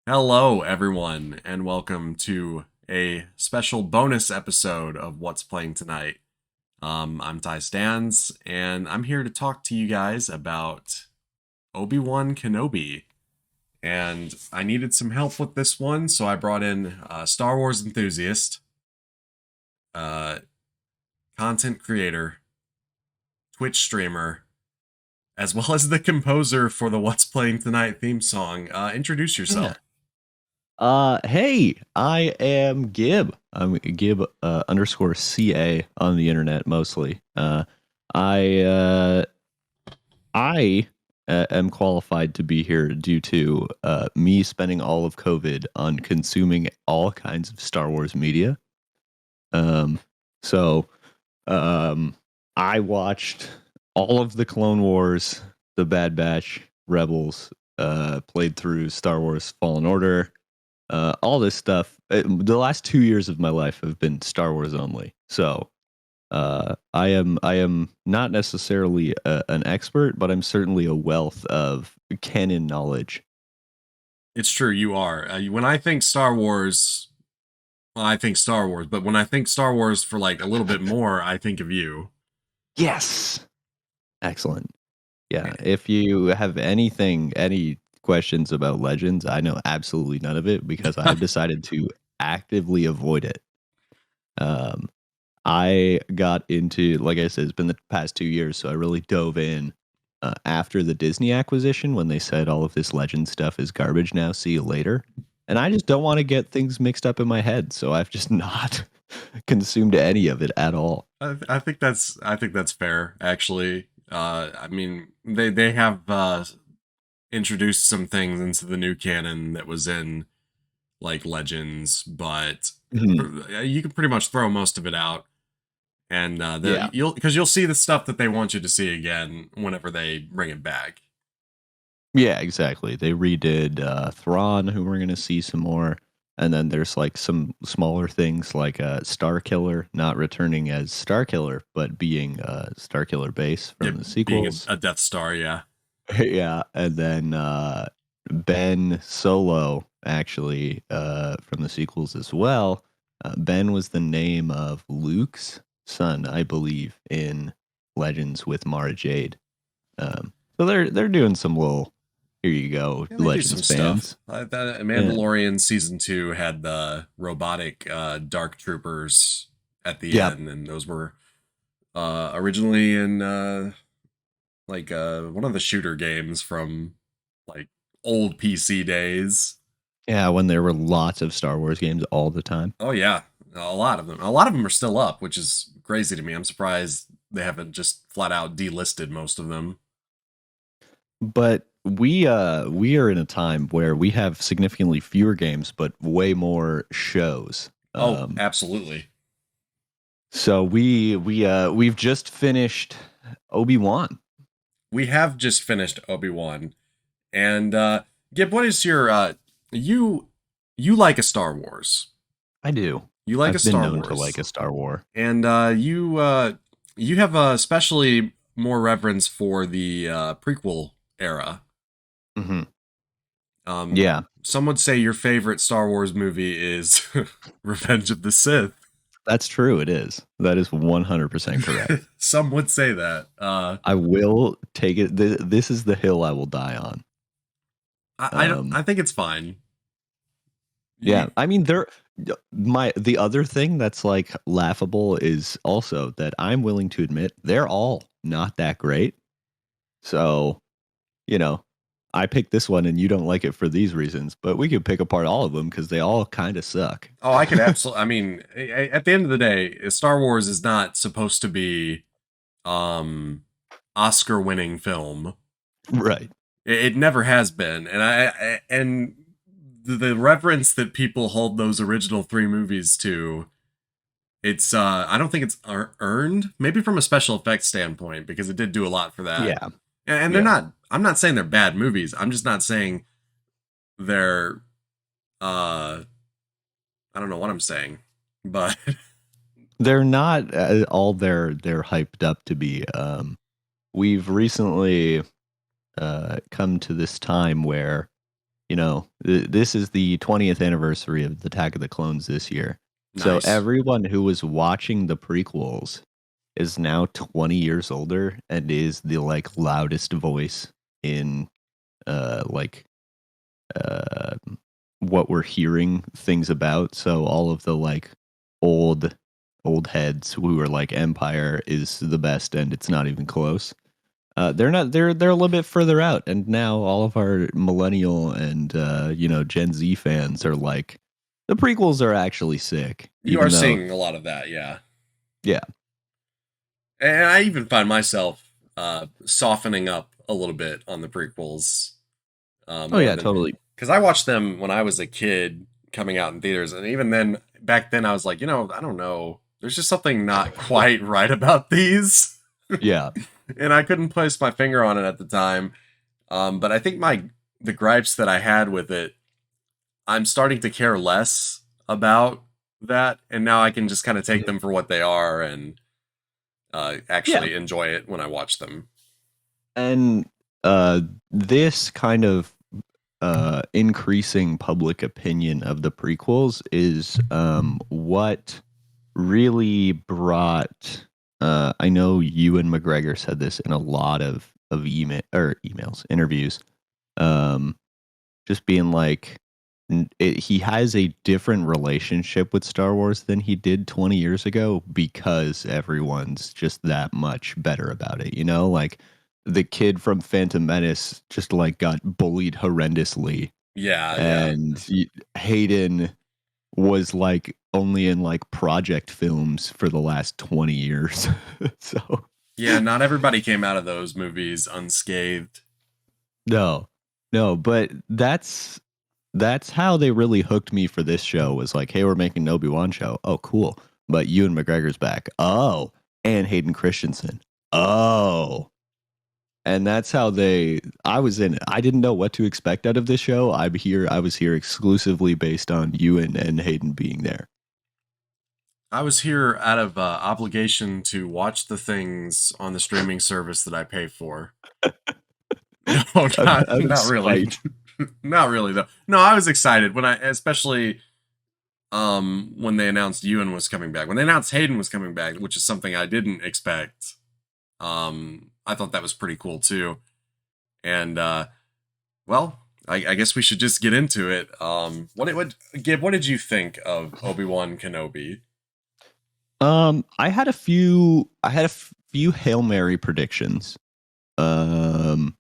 Hello, everyone, and welcome to a special bonus episode of What's Playing Tonight. I'm Ty Stans, and I'm here to talk to you guys about Obi-Wan Kenobi. And I needed some help with this one, so I brought in a Star Wars enthusiast, uh, content creator, Twitch streamer, as well as the composer for the What's Playing Tonight theme song. Introduce Yeah. yourself. Hey, I am Gibb. I'm Gibb underscore CA on the internet mostly. I uh, I am qualified to be here due to me spending all of COVID on consuming all kinds of Star Wars media. Um, so um, I watched all of the Clone Wars, the Bad Batch, Rebels, played through Star Wars Fallen Order, all this stuff. The last 2 years of my life have been Star Wars only. So I am not necessarily an expert, but I'm certainly a wealth of canon knowledge. It's true, you are. When I think Star Wars, well, I think Star Wars, but when I think Star Wars for like a little bit more, I think of you. Yes, excellent. Yeah, if you have any questions about Legends, I know absolutely none of it because I've decided to actively avoid it. Um, I got into, like I said, it's been the past 2 years, so I really dove in after the Disney acquisition when they said all of this Legend stuff is garbage now. See you later. And I just don't want to get things mixed up in my head, so I've just not consumed any of it at all. I think that's fair, actually. I mean, they have introduced some things into the new canon that was in like Legends, but Mhm. you can pretty much throw most of it out, and Yeah. you'll see the stuff that they want you to see again whenever they bring it back. Yeah, exactly. They redid Thrawn, who we're going to see some more. And then there's like some smaller things like Star Killer not returning as Star Killer, but being Star Killer base Yeah, from the being sequels. a Death Star, yeah. Yeah, and then Ben Solo actually from the sequels as well. Ben was the name of Luke's son, I believe, in Legends with Mara Jade. So they're doing some little here you go, Yeah, they do some Legends stuff. fans. That Yeah. Mandalorian season 2 had the robotic dark troopers at the Yep. end, and those were originally in one of the shooter games from like old PC days. Yeah, when there were lots of Star Wars games all the time. Oh yeah, a lot of them. A lot of them are still up, which is crazy to me. I'm surprised they haven't just flat out delisted most of them. But we are in a time where we have significantly fewer games but way more shows. Oh, absolutely. So we've just finished Obi-Wan. We have just finished Obi-Wan. And Gib, what is your you you like a Star Wars? I do. You like a I've been Star known to like Wars, a Star War. and you have especially more reverence for the prequel era. Hmm. Um, Yeah, some would say your favorite Star Wars movie is Revenge of the Sith. that's true. It is. That is 100% correct. Some would say that. I will take it. This is the hill I will die on. I think it's fine. Yeah, You, I mean, the other thing that's like laughable is also that I'm willing to admit they're all not that great. So, you know, I picked this one and you don't like it for these reasons, but we could pick apart all of them because they all kind of suck. oh, I could absolutely. I mean, at the end of the day, Star Wars is not supposed to be um Oscar winning film. Right. It never has been. And the reverence that people hold those original three movies to, it's I don't think it's earned, maybe from a special effects standpoint, because it did do a lot for that. Yeah. And they're Yeah. not, I'm not saying they're bad movies. I'm just not saying they're uh I don't know what I'm saying. But They're not all they're hyped up to be. We've recently come to this time where this is the 20th anniversary of the Attack of the Clones this year. So Nice. everyone who was watching the prequels is now 20 years older and is the like loudest voice in like uh what we're hearing things about. So all of the like old old heads who are like Empire is the best and it's not even close. They're not. They're a little bit further out, and now all of our millennial and Gen Z fans are like, the prequels are actually sick, You are even though, seeing a lot of that, yeah. yeah, And I even find myself softening up a little bit on the prequels oh more yeah, than totally, because I watched them when I was a kid coming out in theaters, and even then, back then, I was like, I don't know, there's just something not quite right about these, yeah, and I couldn't place my finger on it at the time. But I think the gripes that I had with it, I'm starting to care less about that, and now I can just kind of take mhm, them for what they are and yeah, actually enjoy it when I watch them. and this kind of increasing public opinion of the prequels is what really brought. I know Ewan McGregor said this in a lot of emails interviews. Um, just being like he has a different relationship with Star Wars than he did 20 years ago because everyone's just that much better about it, like the kid from Phantom Menace just like got bullied horrendously, Yeah, yeah. and Hayden was like only in like project films for the last 20 years. So Yeah, not everybody came out of those movies unscathed. no, no, but that's how they really hooked me for this show. Was like, hey, we're making an Obi-Wan show. Oh, cool. But Ewan McGregor's back. Oh, and Hayden Christensen. Oh. And that's how I was in it. I didn't know what to expect out of this show. I was here exclusively based on Ewan and Hayden being there. I was here out of obligation to watch the things on the streaming service that I pay for. No, Out of not really. spite. Not really though. No, I was excited when I especially when they announced Ewan was coming back. When they announced Hayden was coming back, which is something I didn't expect. I thought that was pretty cool too. And well, I guess we should just get into it. Gibb, what did you think of Obi-Wan Kenobi? I had a few Hail Mary predictions. Um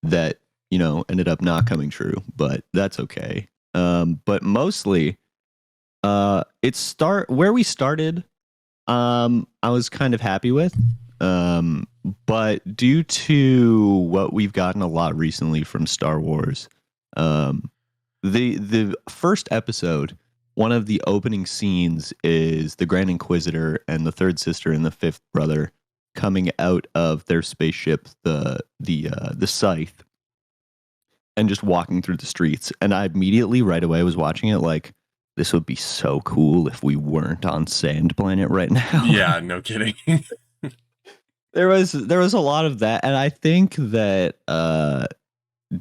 that, ended up not coming true, but that's okay. But mostly it start where we started, I was kind of happy with. Um but due to what we've gotten a lot recently from Star Wars, um the first episode, one of the opening scenes is the Grand Inquisitor and the third sister and the fifth brother coming out of their spaceship, the Scythe, and just walking through the streets. And I immediately, right away, was watching it like, this would be so cool if we weren't on Sand Planet right now. Yeah, no kidding. There was a lot of that, and I think that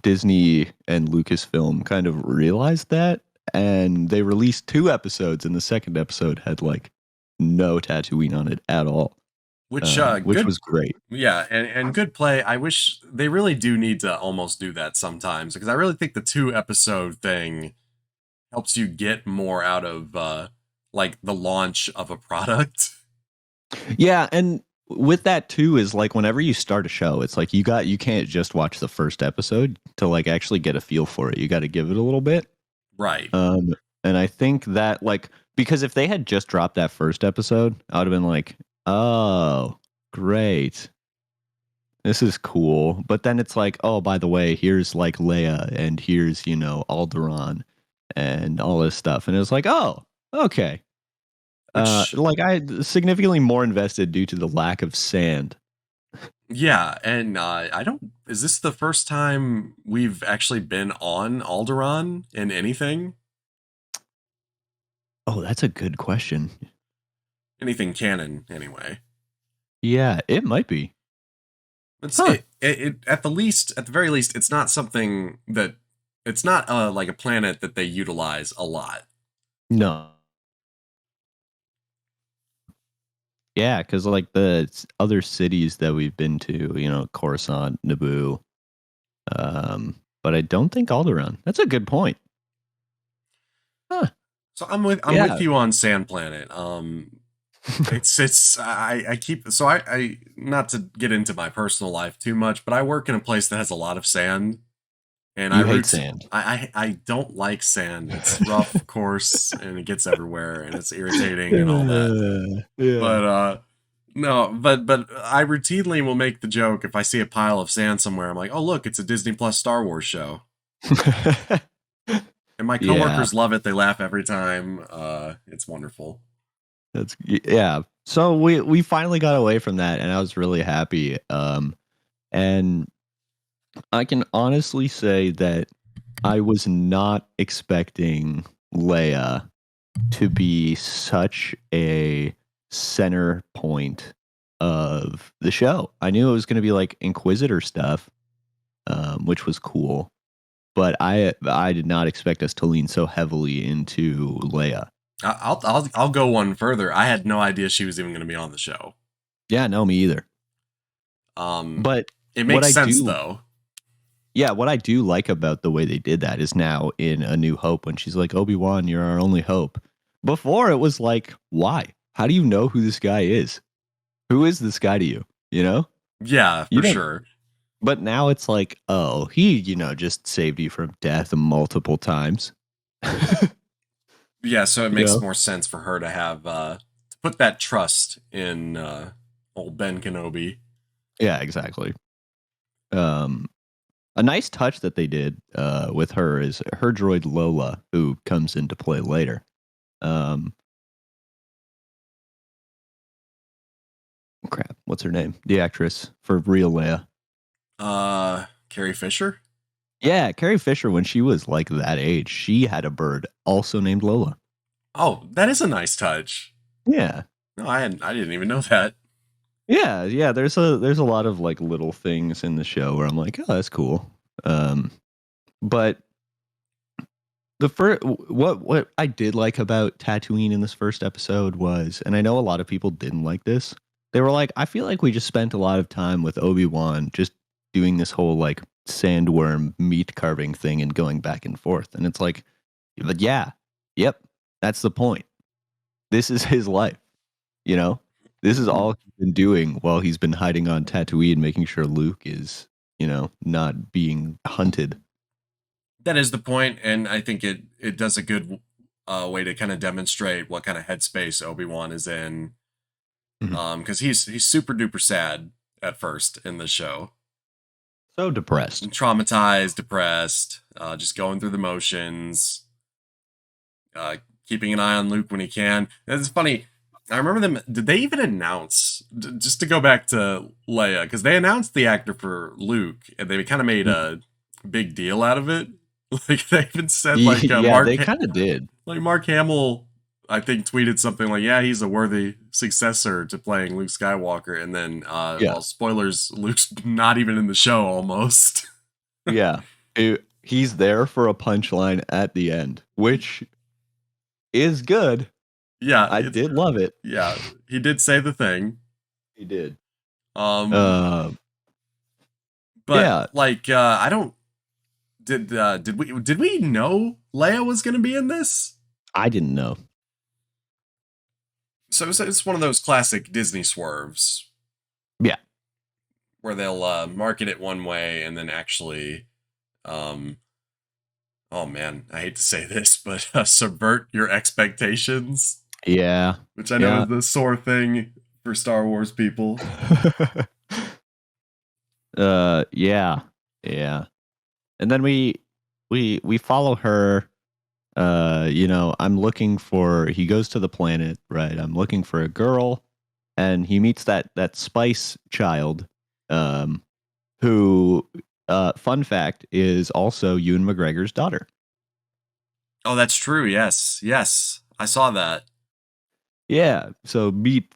Disney and Lucasfilm kind of realized that, and they released two episodes, and the second episode had like no Tatooine on it at all, Which which good was great. yeah, and good play. I wish they really do need to almost do that sometimes because I really think the two episode thing helps you get more out of like the launch of a product. Yeah, and with that too is like whenever you start a show, it's like you can't just watch the first episode to like actually get a feel for it. You got to give it a little bit. Right. Um, and I think that like because if they had just dropped that first episode, I would have been like, oh, great. This is cool. But then it's like, oh, by the way, here's like Leia and here's, Alderaan and all this stuff. And it was like, oh, okay. Which Like I significantly more invested due to the lack of sand. yeah, and I don't. Is this the first time we've actually been on Alderaan in anything? Oh, that's a good question. Anything canon, anyway. Yeah, it might be. It's Huh. at the very least, it's not something that it's not like a planet that they utilize a lot. No. Yeah, because like other cities that we've been to, Coruscant, Naboo, but I don't think Alderaan. That's a good point. Huh. So I'm with Yeah. you on Sand Planet. It's I keep so I not to get into my personal life too much, but I work in a place that has a lot of sand, and I You hate root. sand. I don't like sand. It's rough, coarse, and it gets everywhere, and it's irritating and all that. Yeah. But no, but I routinely will make the joke if I see a pile of sand somewhere. I'm like, oh look, it's a Disney Plus Star Wars show, and my Yeah. coworkers love it. They laugh every time. It's wonderful. Yeah. So we finally got away from that, and I was really happy. And I can honestly say that I was not expecting Leia to be such a center point of the show. I knew it was going to be like Inquisitor stuff, which was cool, but I did not expect us to lean so heavily into Leia. I'll go one further. I had no idea she was even going to be on the show. Yeah, no, me either. Um, But it what makes I sense do, though. yeah, what I do like about the way they did that is now in A New Hope when she's like, Obi-Wan, you're our only hope. Before it was like, why? How do you know who this guy is? Who is this guy to you? You know? Yeah, You for don't. sure. But now it's like, oh, he, just saved you from death multiple times. Yeah, so it You makes know? more sense for her to have to put that trust in old Ben Kenobi. Yeah, exactly. Um, a nice touch that they did with her is her droid Lola, who comes into play later. Um, Crap, what's her name? The actress for real Leia. Carrie Fisher. Yeah, Carrie Fisher, when she was like that age, she had a bird also named Lola. Oh, that is a nice touch. Yeah. No, I didn't even know that. Yeah. There's a lot of like little things in the show where I'm like, oh, that's cool. But the first what I did like about Tatooine in this first episode was, and I know a lot of people didn't like this. They were like, I feel like we just spent a lot of time with Obi-Wan just doing this whole like sandworm meat carving thing and going back and forth. And it's like, but yeah, yep, that's the point. This is his life, you know? This is all he's been doing while he's been hiding on Tatooine, making sure Luke is, not being hunted. That is the point, and I think it does a good way to kind of demonstrate what kind of headspace Obi-Wan is in. Mhm. Because he's super duper sad at first in the show, So depressed. traumatized, depressed, just going through the motions, uh, keeping an eye on Luke when he can. And it's funny. I remember them. Did they even announce? Just to go back to Leia, because they announced the actor for Luke, and they kind of made a big deal out of it. Like they even said, like Yeah, they kind of did. Like Mark Hamill, I think tweeted something like, "Yeah, he's a worthy successor to playing Luke Skywalker." And then, Yeah. well, spoilers: Luke's not even in the show almost. Yeah. He's there for a punchline at the end, which is good. Yeah, I it's did love it. yeah. He did say the thing. He did. Um, Uh, but yeah, like, I don't did we know Leia was going to be in this? I didn't know. So it's one of those classic Disney swerves Yeah. where they'll market it one way and then actually, um, oh man, I hate to say this, but subvert your expectations, Yeah. which I know Yeah. is the sore thing for Star Wars people. Yeah. Yeah. And then we follow her. I'm looking for, he goes to the planet, right? I'm looking for a girl, and he meets that spice child, um who, fun fact, is also Ewan McGregor's daughter. Oh, that's true. Yes, yes, I saw that. Yeah, so meet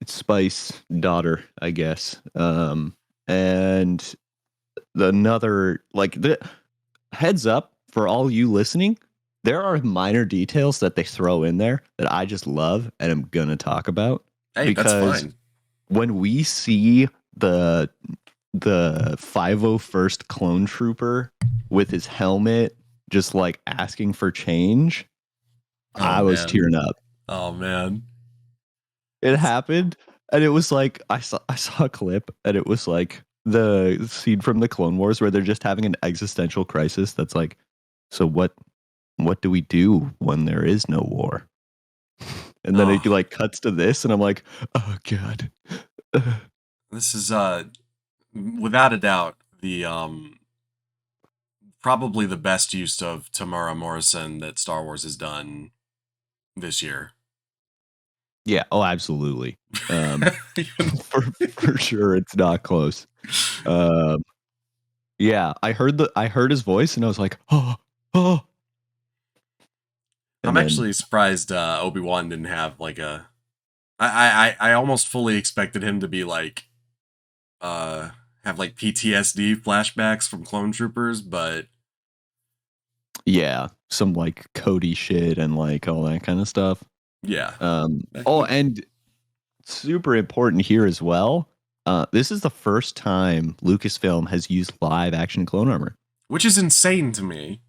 Spice daughter, I guess. And another, like, the heads up for all you listening, there are minor details that they throw in there that I just love and I'm gonna talk about Hey, that's because fine. when we see the 501st clone trooper with his helmet just like asking for change, Oh I was man. tearing up. Oh man. It happened, and it was like I saw a clip, and it was like the scene from the Clone Wars where they're just having an existential crisis. That's like, so what do we do when there is no war? And then it Oh, like cuts to this, and I'm like, oh god. this is without a doubt the probably the best use of Tamara Morrison that Star Wars has done this year. Yeah, oh, absolutely. For sure, it's not close. Um, yeah, I heard his voice, and I was like, oh, oh. I'm And then actually surprised Obi-Wan didn't have like a. I almost fully expected him to be like have like PTSD flashbacks from clone troopers, but yeah, some like Cody shit and like all that kind of stuff. yeah. Oh, and super important here as well. This is the first time Lucasfilm has used live action clone armor. Which is insane to me.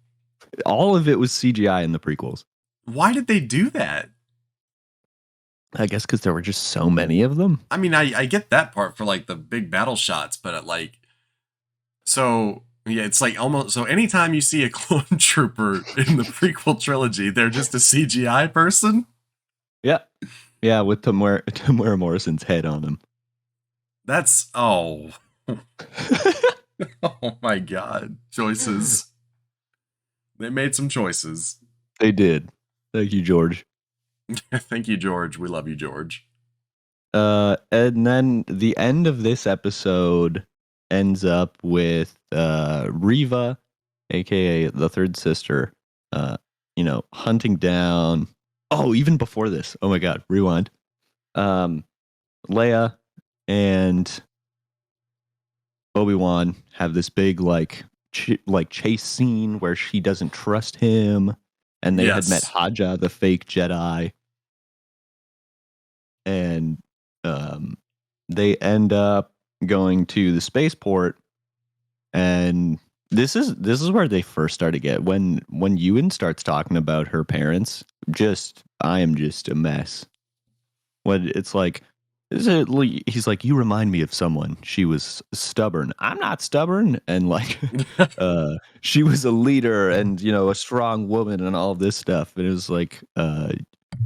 All of it was CGI in the prequels. Why did they do that? I guess because there were just so many of them. I mean, I get that part for like the big battle shots, but like, so yeah, it's like almost so anytime you see a clone trooper in the prequel trilogy, they're just a CGI person. Yeah, yeah, with Tamara Morrison's head on him. That's oh, oh my god, choices. They made some choices. They did. Thank you, George. Thank you, George. We love you, George. And then the end of this episode ends up with Riva, aka the third sister, hunting down. Oh, even before this. Oh my god, rewind. Leia and Obi-Wan have this big like chase scene where she doesn't trust him, and they had met Yes. Haja, the fake Jedi, and um, they end up going to the spaceport, and this is where they first start to get when Ewan starts talking about her parents. Just I am just a mess. When it's like, he's like, you remind me of someone. She was stubborn. I'm not stubborn, and like, she was a leader and a strong woman and all this stuff. And it was like,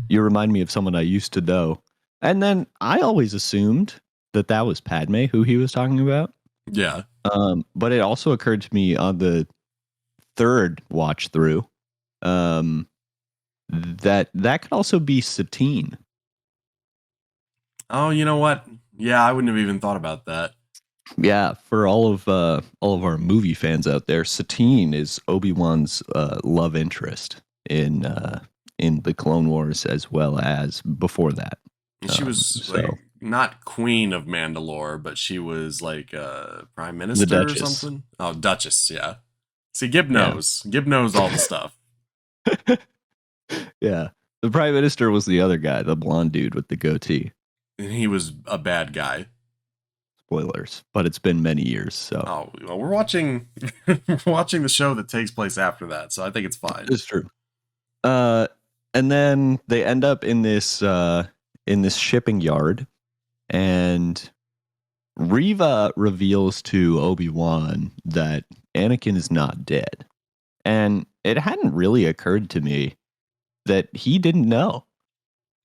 you remind me of someone I used to know. And then I always assumed that was Padme who he was talking about. Yeah. But it also occurred to me on the third watch through, that could also be Satine. Oh, you know what? Yeah, I wouldn't have even thought about that. Yeah, for all of our movie fans out there, Satine is Obi-Wan's love interest in the Clone Wars as well as before that. She was like not Queen of Mandalore, but she was like Prime Minister or something. Oh, Duchess, yeah. See, Gibb knows. Yeah. Gibb knows all the stuff. Yeah. The Prime Minister was the other guy, the blonde dude with the goatee. And he was a bad guy. Spoilers, but it's been many years, so. Oh, well, we're watching the show that takes place after that, so I think it's fine. It's true. And then they end up in this shipping yard, and Riva reveals to Obi-Wan that Anakin is not dead. And it hadn't really occurred to me that he didn't know.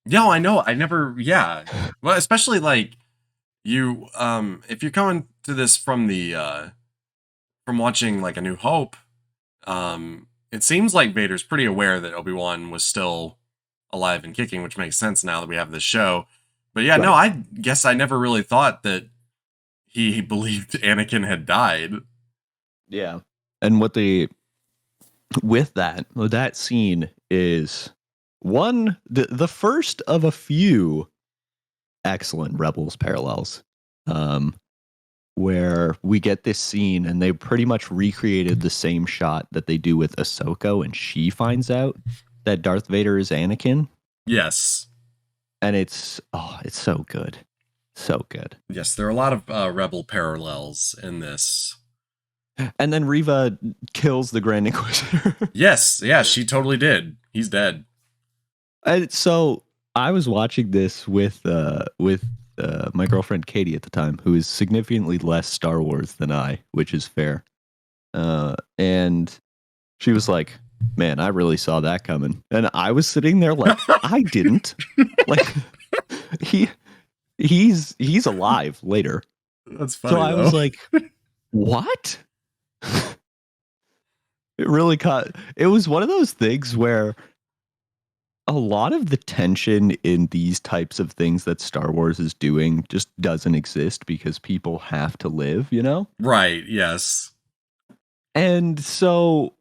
No, I know. I never, yeah. Well, especially like you, if you're coming to this from from watching like A New Hope, it seems like Vader's pretty aware that Obi-Wan was still alive and kicking, which makes sense now that we have this show. But yeah, right. No, I guess I never really thought that he believed Anakin had died. Yeah. And with that scene is the first of a few excellent Rebels parallels. where we get this scene and they pretty much recreated the same shot that they do with Ahsoka when she finds out that Darth Vader is Anakin. Yes. And it's so good. So good. Yes, there are a lot of Rebel parallels in this. And then Reva kills the Grand Inquisitor. Yes, yeah, she totally did. He's dead. And so I was watching this with my girlfriend Katie at the time, who is significantly less Star Wars than I, which is fair. And she was like, "Man, I really saw that coming," and I was sitting there like, "I didn't." Like, he's alive later. That's funny. So I though. was like, "What?" It really caught. It was one of those things where a lot of the tension in these types of things that Star Wars is doing just doesn't exist because people have to live, you know? Right, yes. And so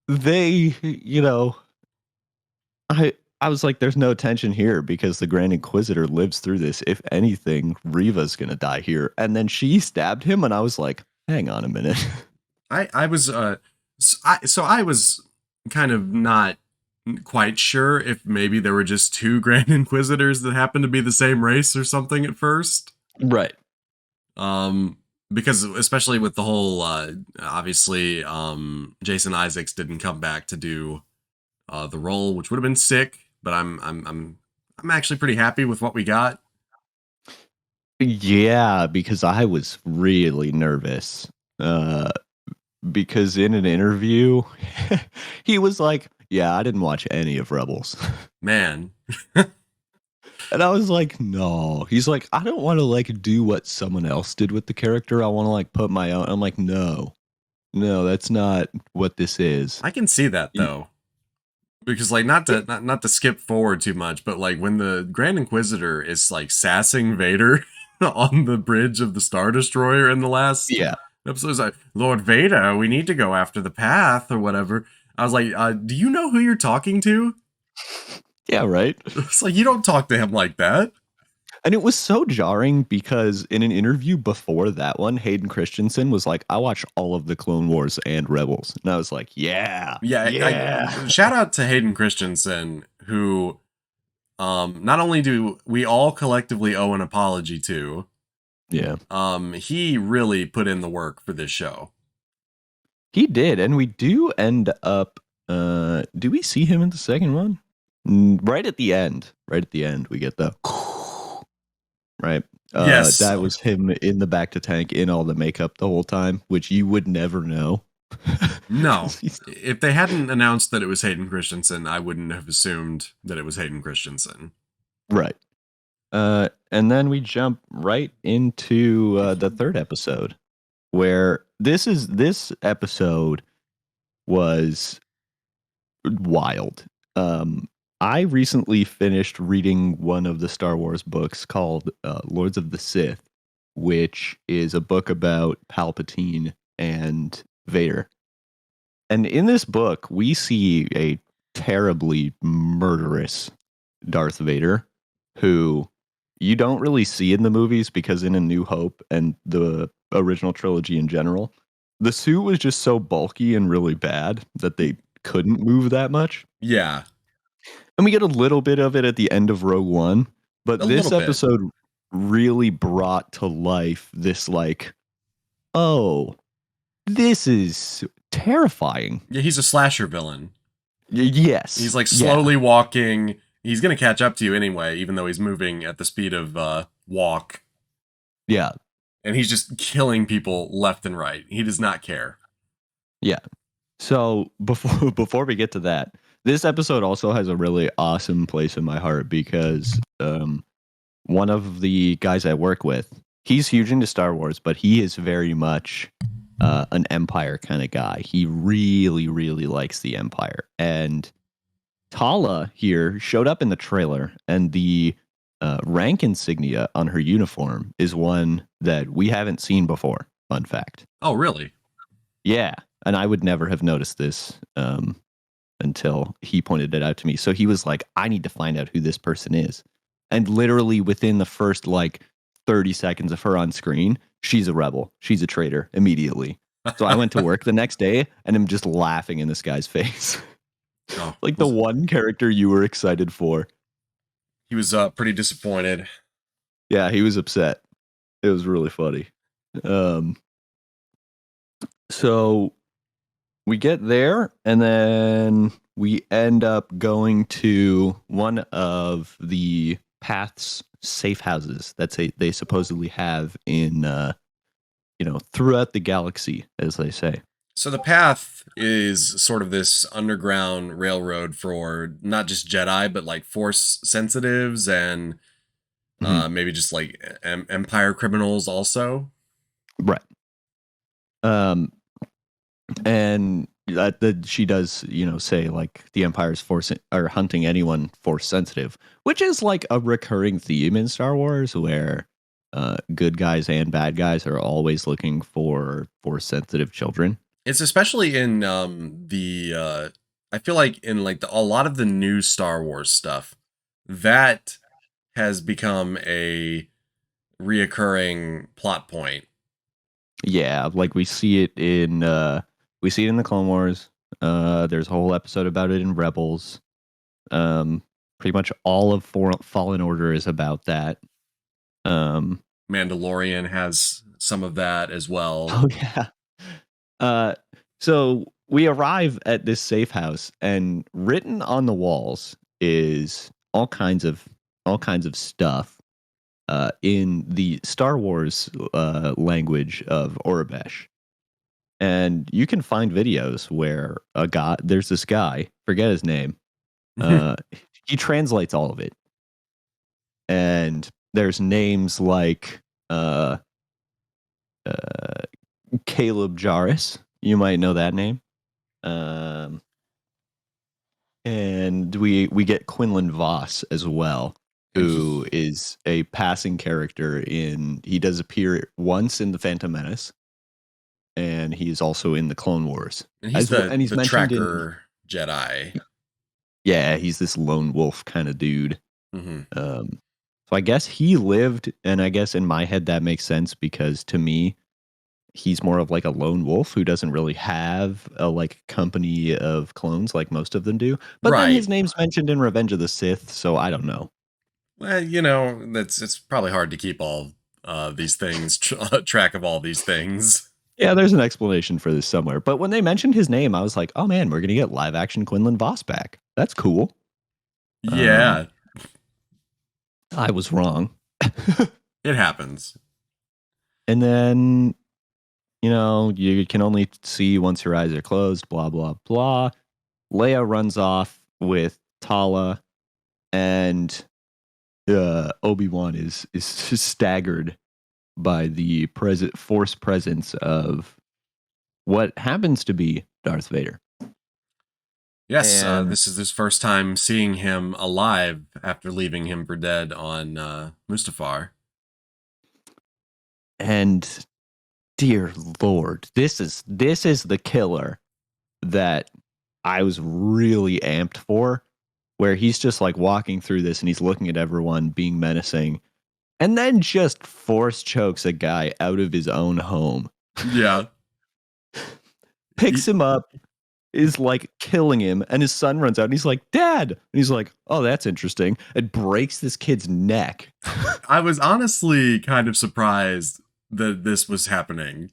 they, I was like, there's no tension here because the Grand Inquisitor lives through this. If anything, Reva's gonna die here. And then she stabbed him, and I was like, hang on a minute. I was so I was kind of not quite sure if maybe there were just two Grand Inquisitors that happened to be the same race or something at first. Right. Because especially with the whole obviously Jason Isaacs didn't come back to do the role, which would have been sick, but I'm actually pretty happy with what we got. Yeah, because I was really nervous. Because in an interview, he was like, "Yeah, I didn't watch any of Rebels." Man. And I was like, "No." He's like, "I don't want to like do what someone else did with the character. I want to like put my own." I'm like, "No. No, that's not what this is." I can see that though. Because like not to skip forward too much, but like when the Grand Inquisitor is like sassing Vader on the bridge of the Star Destroyer in the last episode, it's like, "Lord Vader, we need to go after the path," or whatever. I was like, do you know who you're talking to? Yeah, right. It's like, you don't talk to him like that. And it was so jarring because in an interview before that one, Hayden Christensen was like, "I watched all of the Clone Wars and Rebels." And I was like, yeah. Shout out to Hayden Christensen, who not only do we all collectively owe an apology to, he really put in the work for this show. He did, and we do end up do we see him in the second one? Right at the end. Right at the end, we get the right. Yes. That was him in the back to tank in all the makeup the whole time, which you would never know. No. If they hadn't announced that it was Hayden Christensen, I wouldn't have assumed that it was Hayden Christensen. Right. And then we jump right into the third episode, where this episode was wild. I recently finished reading one of the Star Wars books called Lords of the Sith, which is a book about Palpatine and Vader. And in this book, we see a terribly murderous Darth Vader who you don't really see in the movies because in A New Hope and the original trilogy in general, the suit was just so bulky and really bad that they couldn't move that much. Yeah. And we get a little bit of it at the end of Rogue One, but this episode really brought to life this like, oh, this is terrifying. Yeah, he's a slasher villain. Yes. He's like slowly walking. He's going to catch up to you anyway, even though he's moving at the speed of walk. Yeah. And he's just killing people left and right. He does not care. Yeah. So before we get to that, this episode also has a really awesome place in my heart because one of the guys I work with, he's huge into Star Wars, but he is very much an Empire kind of guy. He really, really likes the Empire. And Tala here showed up in the trailer, and the rank insignia on her uniform is one that we haven't seen before. Fun fact. Oh, really? Yeah. And I would never have noticed this until he pointed it out to me. So he was like, I need to find out who this person is. And literally within the first like 30 seconds of her on screen, she's a rebel. She's a traitor immediately. So I went to work the next day and I'm just laughing in this guy's face. Oh, Like the one character you were excited for. he was pretty disappointed. Yeah, he was upset. It was really funny. So we get there and then we end up going to one of the Path's safe houses that they supposedly have in throughout the galaxy, as they say. So the path is sort of this underground railroad for not just Jedi, but like Force sensitives and maybe just like Empire criminals also. Right. And that she does, say like the Empire's force or hunting anyone force sensitive, which is like a recurring theme in Star Wars, where good guys and bad guys are always looking for force sensitive children. It's especially in I feel like in like a lot of the new Star Wars stuff that has become a reoccurring plot point. Yeah, like we see it in the Clone Wars. There's a whole episode about it in Rebels. Pretty much all of Fallen Order is about that. Mandalorian has some of that as well. Oh yeah. So we arrive at this safe house, and written on the walls is all kinds of stuff in the Star Wars language of Orabesh. And you can find videos where there's this guy, forget his name, he translates all of it. And there's names like Caleb Jarvis. You might know that name. And we get Quinlan Voss as well, who is a passing character he does appear once in The Phantom Menace, and he is also in the Clone Wars. And he's he's the mentioned tracker Jedi. Yeah, he's this lone wolf kind of dude. Mm-hmm. So I guess he lived, and I guess in my head that makes sense, because to me, he's more of like a lone wolf who doesn't really have a like company of clones like most of them do. But then his name's mentioned in Revenge of the Sith, so I don't know. Well, it's probably hard to keep all these things track of all these things. Yeah, there's an explanation for this somewhere. But when they mentioned his name, I was like, oh man, we're gonna get live action Quinlan Voss back. That's cool. Yeah. I was wrong. It happens. And then, you can only see once your eyes are closed, blah, blah, blah. Leia runs off with Tala, and Obi-Wan is staggered by the force presence of what happens to be Darth Vader. Yes, this is his first time seeing him alive after leaving him for dead on Mustafar. And dear Lord, this is the killer that I was really amped for, where he's just like walking through this and he's looking at everyone being menacing, and then just force chokes a guy out of his own home. Yeah. Picks him up, is like killing him, and his son runs out and he's like, Dad! And he's like, oh, that's interesting. And breaks this kid's neck. I was honestly kind of surprised that this was happening.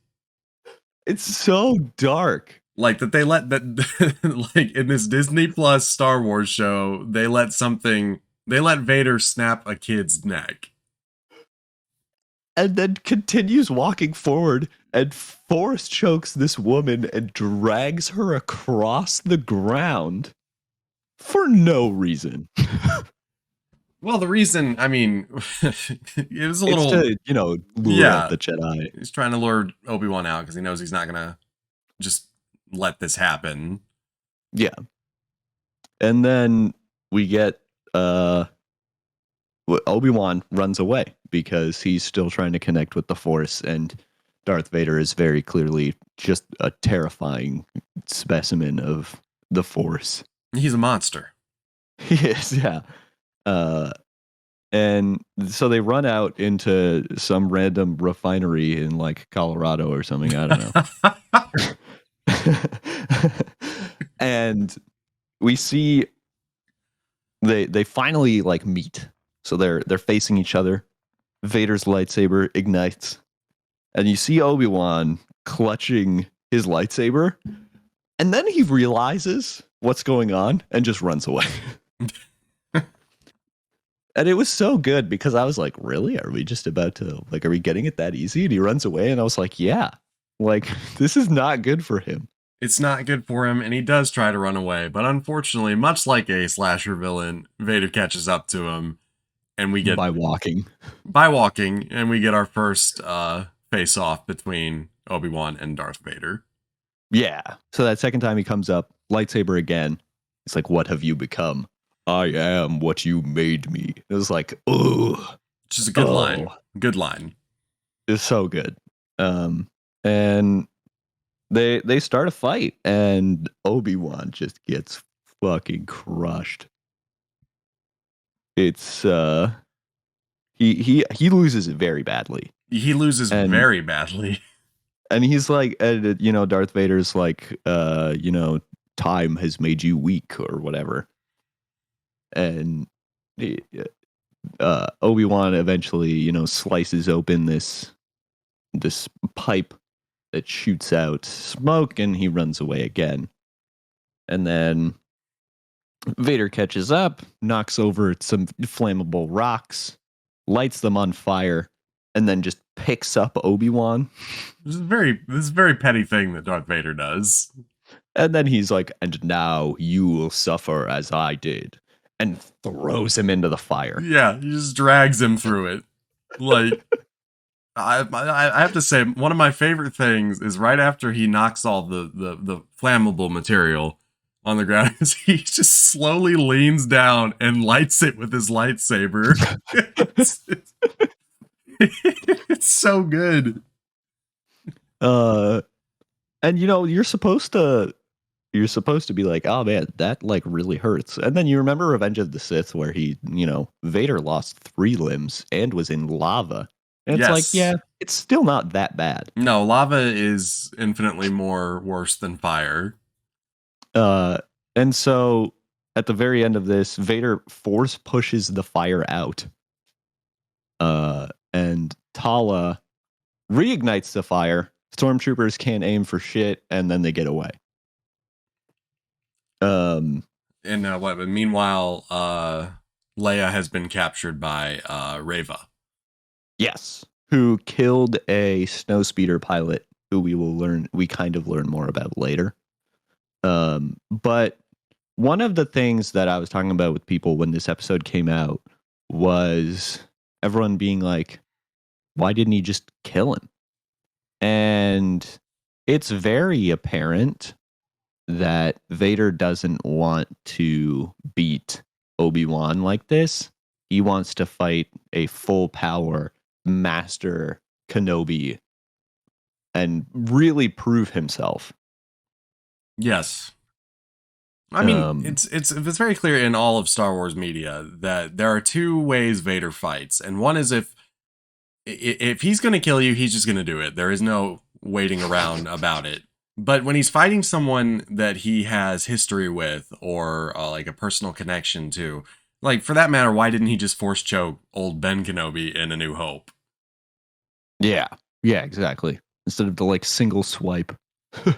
It's so dark. Like that they let that like in this Disney Plus Star Wars show, they let Vader snap a kid's neck. And then continues walking forward and force chokes this woman and drags her across the ground for no reason. Well, the reason, I mean, it was a it's little, to, lure out the Jedi. He's trying to lure Obi-Wan out because he knows he's not gonna just let this happen. Yeah. And then we get Obi-Wan runs away because he's still trying to connect with the Force, and Darth Vader is very clearly just a terrifying specimen of the Force. He's a monster. He is, yeah. And so they run out into some random refinery in like Colorado or something. I don't know. And we see they finally like meet. So they're facing each other. Vader's lightsaber ignites, and you see Obi-Wan clutching his lightsaber, and then he realizes what's going on and just runs away. And it was so good because I was like, really? Are we just about to, like, are we getting it that easy? And he runs away. And I was like, yeah, like, this is not good for him. It's not good for him, and he does try to run away. But unfortunately, much like a slasher villain, Vader catches up to him, and we get By walking. and we get our first face off between Obi-Wan and Darth Vader. Yeah. So that second time he comes up, lightsaber again. It's like, what have you become? I am what you made me. It was like, oh, Which is a good line. Good line. It's so good. And they start a fight, and Obi-Wan just gets fucking crushed. It's he loses it very badly. He loses very badly. And he's like, Darth Vader's like, time has made you weak or whatever. And Obi-Wan eventually, slices open this pipe that shoots out smoke, and he runs away again. And then Vader catches up, knocks over some flammable rocks, lights them on fire, and then just picks up Obi-Wan. This is a very petty thing that Darth Vader does. And then he's like, and now you will suffer as I did. And throws him into the fire. Yeah, he just drags him through it. Like, I have to say, one of my favorite things is right after he knocks all the flammable material on the ground, is he just slowly leans down and lights it with his lightsaber. It's so good. And you're supposed to be like, oh man, that like really hurts. And then you remember Revenge of the Sith, where he, Vader lost 3 limbs and was in lava. And it's like, yeah, it's still not that bad. No, lava is infinitely more worse than fire. And so at the very end of this, Vader force pushes the fire out. And Tala reignites the fire. Stormtroopers can't aim for shit, and then they get away. Meanwhile, Leia has been captured by Reva. Yes, who killed a snowspeeder pilot, who we kind of learn more about later. But one of the things that I was talking about with people when this episode came out was everyone being like, why didn't he just kill him? And it's very apparent that Vader doesn't want to beat Obi-Wan like this. He wants to fight a full power Master Kenobi and really prove himself. Yes. I mean, it's very clear in all of Star Wars media that there are 2 ways Vader fights, and one is if he's going to kill you, he's just going to do it. There is no waiting around about it. But when he's fighting someone that he has history with or like a personal connection to, like for that matter, why didn't he just force choke old Ben Kenobi in A New Hope? Yeah, exactly. Instead of the like single swipe.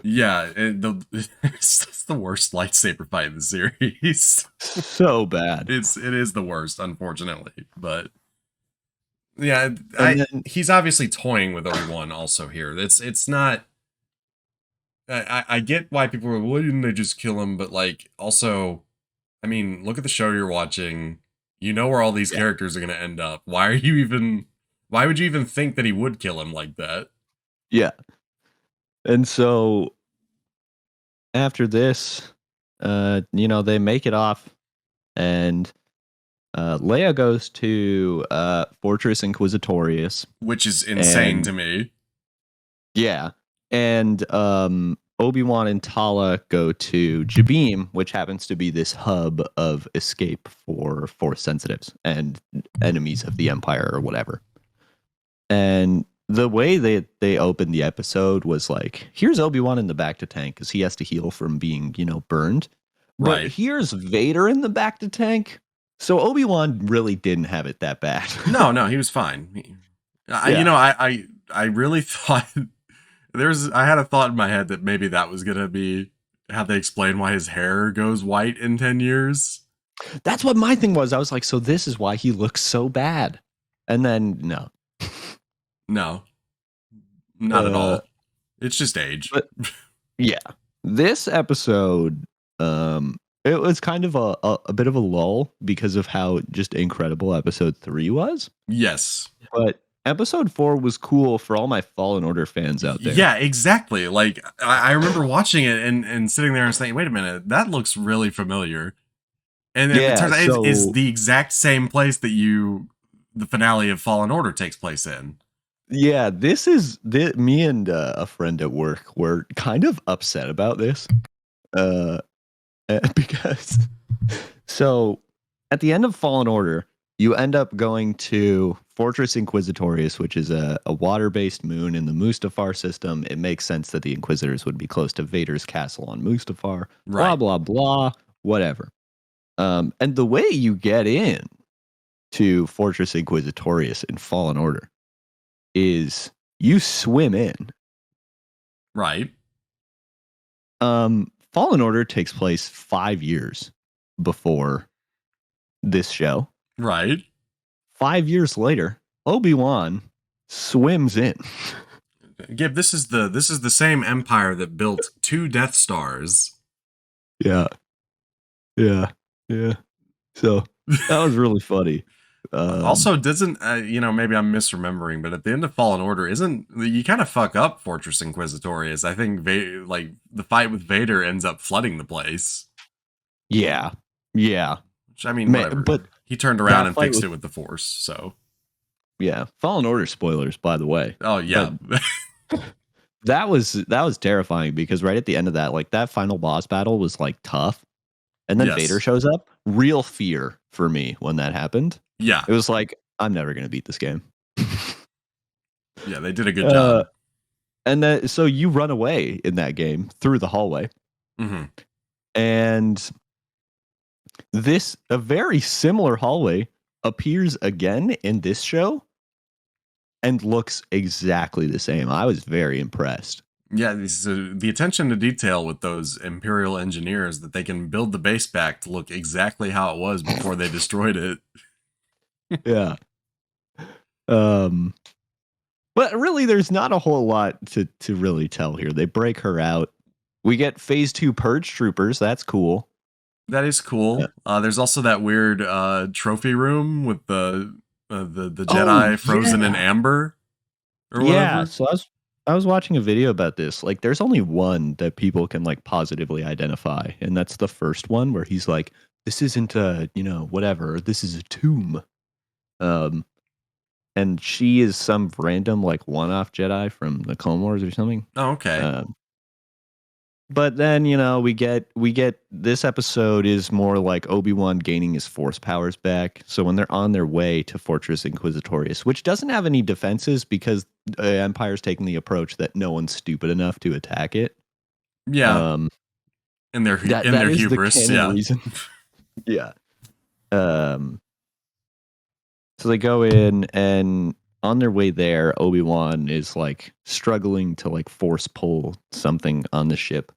Yeah, it's the worst lightsaber fight in the series. So bad. It is the worst, unfortunately. But yeah, he's obviously toying with Obi-Wan also here. It's not. I get why people are, why didn't they just kill him? But like, also, I mean, look at the show you're watching. You know where all these characters are going to end up. Why would you even think that he would kill him like that? Yeah. And so after this, they make it off, and Leia goes to Fortress Inquisitorius, which is insane to me. Yeah. And Obi-Wan and Tala go to Jabim, which happens to be this hub of escape for Force sensitives and enemies of the Empire or whatever. And the way they opened the episode was like, here's Obi-Wan in the back to tank because he has to heal from being, burned. But Right. here's Vader in the back to tank. So Obi-Wan really didn't have it that bad. No, he was fine. Yeah. I really thought I had a thought in my head that maybe that was gonna be how they explain why his hair goes white in 10 years. That's what my thing was. I was like, so this is why he looks so bad. And then no. No, not at Uh, all. It's just age. but yeah. This episode, it was kind of a bit of a lull because of how just incredible episode 3 was. Yes. But episode 4 was cool for all my Fallen Order fans out there. Yeah, exactly. Like I remember watching it and sitting there and saying, wait a minute, that looks really familiar. And then it Yeah, turns out it's so the exact same place that the finale of Fallen Order takes place in. yeah, me and a friend at work were kind of upset about this. Uh because so at the end of Fallen Order, you end up going to Fortress Inquisitorius, which is a water-based moon in the Mustafar system. It makes sense that the Inquisitors would be close to Vader's castle on Mustafar. Blah Right. blah blah. Whatever. And the way you get in to Fortress Inquisitorius in Fallen Order is you swim in. Right. Fallen Order takes place 5 years before this show. Right. 5 years later, Obi-Wan swims in. Gibb, this is the same empire that built 2 Death Stars. Yeah. So that was really funny. Also, doesn't maybe I'm misremembering, but at the end of Fallen Order, isn't you kind of fuck up Fortress Inquisitorius? I think like the fight with Vader ends up flooding the place. Yeah. Which I mean, whatever. But He turned around that and fight fixed was it with the Force. So yeah, Fallen Order spoilers, by the way. oh yeah, That was terrifying because right at the end of that, like that final boss battle was like tough. And then Vader yes, shows up. Real fear for me when that happened. yeah, It was like, I'm never going to beat this game. yeah. They did a good job. And then, so you run away in that game through the hallway. Mm-hmm. And a very similar hallway appears again in this show and looks exactly the same. I was very impressed. Yeah, the attention to detail with those Imperial engineers that they can build the base back to look exactly how it was before they destroyed it. Yeah. But really, there's not a whole lot to really tell here. They break her out. We get Phase 2 Purge Troopers. That's cool. That is cool. There's also that weird trophy room with the Jedi frozen in amber or Yeah, whatever. so I was watching a video about this. Like, there's only one that people can like positively identify, and that's the first one where he's like, "This isn't a whatever. This is a tomb." And she is some random like one-off Jedi from the Clone Wars or something. Oh, okay. But then we get this episode is more like Obi-Wan gaining his Force powers back. So when they're on their way to Fortress Inquisitorius, which doesn't have any defenses because Empire's taking the approach that no one's stupid enough to attack it. Yeah. In their That is hubris, the canon yeah. reason. Yeah. So they go in, and on their way there, Obi-Wan is like struggling to like force pull something on the ship.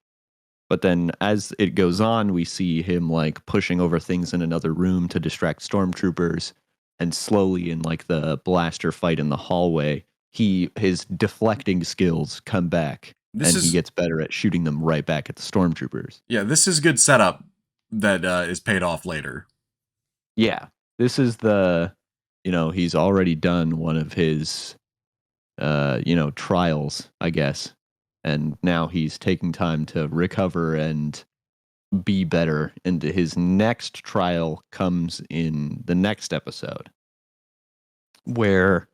But then as it goes on, we see him like pushing over things in another room to distract stormtroopers. And slowly in like the blaster fight in the hallway, his deflecting skills come back, and he gets better at shooting them right back at the stormtroopers. Yeah, this is good setup that is paid off later. Yeah, this is he's already done one of his, trials, I guess. And now he's taking time to recover and be better. And his next trial comes in the next episode, where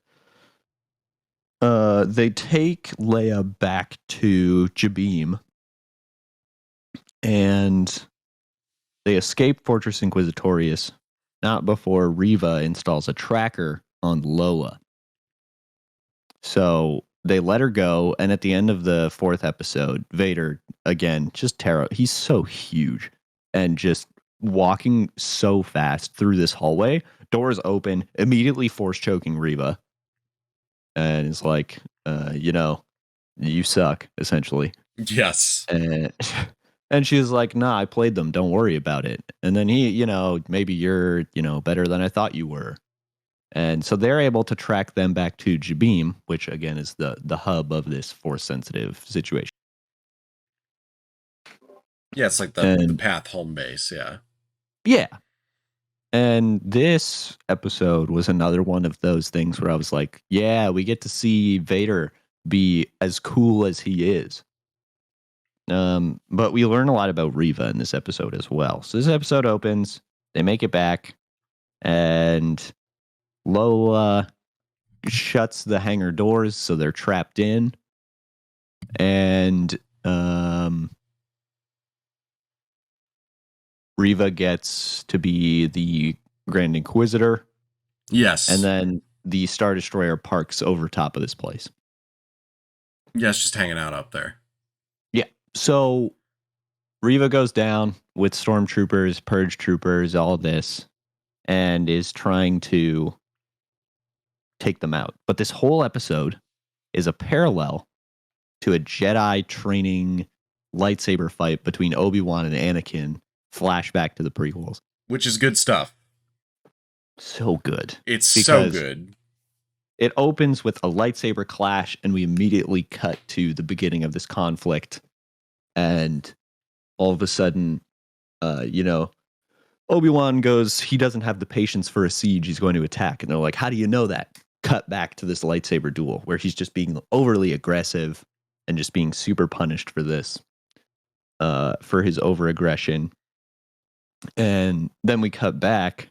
they take Leia back to Jabim, And they escape Fortress Inquisitorius not before Riva installs a tracker on Loa. So they let her go, and at the end of the 4th episode, Vader, again, just he's so huge and just walking so fast through this hallway. Doors open, immediately force choking Riva. And it's like, you suck, essentially. Yes. And and she was like, nah, I played them. Don't worry about it. And then he, maybe you're, better than I thought you were. And so they're able to track them back to Jabim, which again is the hub of this force sensitive situation. Yeah, it's like the path home base, yeah. Yeah. And this episode was another one of those things where I was like, yeah, we get to see Vader be as cool as he is. But we learn a lot about Riva in this episode as well. So this episode opens, they make it back, and Lola shuts the hangar doors, so they're trapped in. And Riva gets to be the Grand Inquisitor. Yes. And then the Star Destroyer parks over top of this place. Yeah, it's just hanging out up there. Yeah. So Riva goes down with stormtroopers, purge troopers, all this, and is trying to take them out. But this whole episode is a parallel to a Jedi training lightsaber fight between Obi-Wan and Anakin, flashback to the prequels. Which is good stuff. So good. It's so good. It opens with a lightsaber clash, and we immediately cut to the beginning of this conflict. And all of a sudden, Obi-Wan goes, he doesn't have the patience for a siege, he's going to attack. And they're like, how do you know that? Cut back to this lightsaber duel where he's just being overly aggressive and just being super punished for this, for his overaggression. And then we cut back,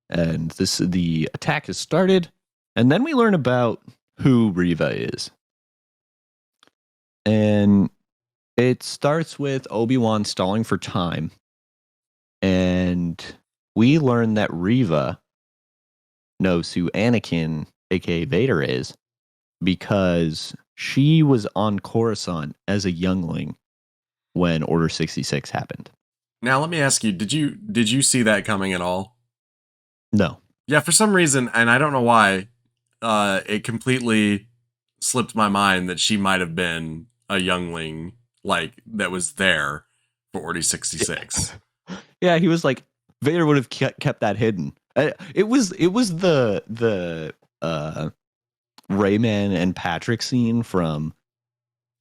and the attack has started, and then we learn about who Riva is. And it starts with Obi-Wan stalling for time, and we learn that Riva knows who Anakin, aka Vader, is because she was on Coruscant as a youngling when Order 66 happened. Now let me ask you, did you see that coming at all? No. Yeah, for some reason, and I don't know why, it completely slipped my mind that she might have been a youngling, like, that was there for Order 66. Yeah, he was like, Vader would have kept that hidden. It was the Rayman and Patrick scene from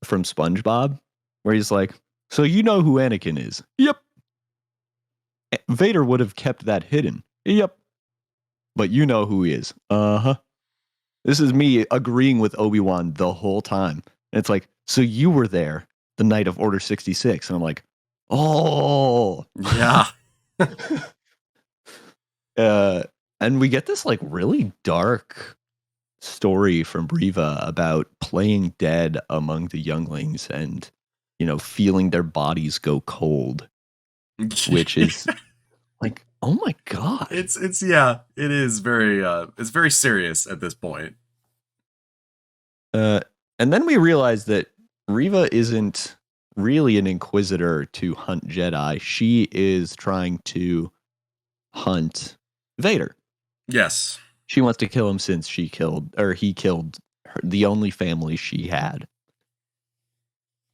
SpongeBob, where he's like, so you know who Anakin is? Yep. Vader would have kept that hidden. Yep. But you know who he is. Uh-huh. This is me agreeing with Obi-Wan the whole time. And it's like, so you were there the night of Order 66. And I'm like, oh. Yeah. And we get this like really dark story from Riva about playing dead among the younglings and, feeling their bodies go cold, which is like, oh my God. It is very, it's very serious at this point. And then we realize that Riva isn't really an Inquisitor to hunt Jedi. She is trying to hunt Vader. Yes. She wants to kill him since he killed the only family she had.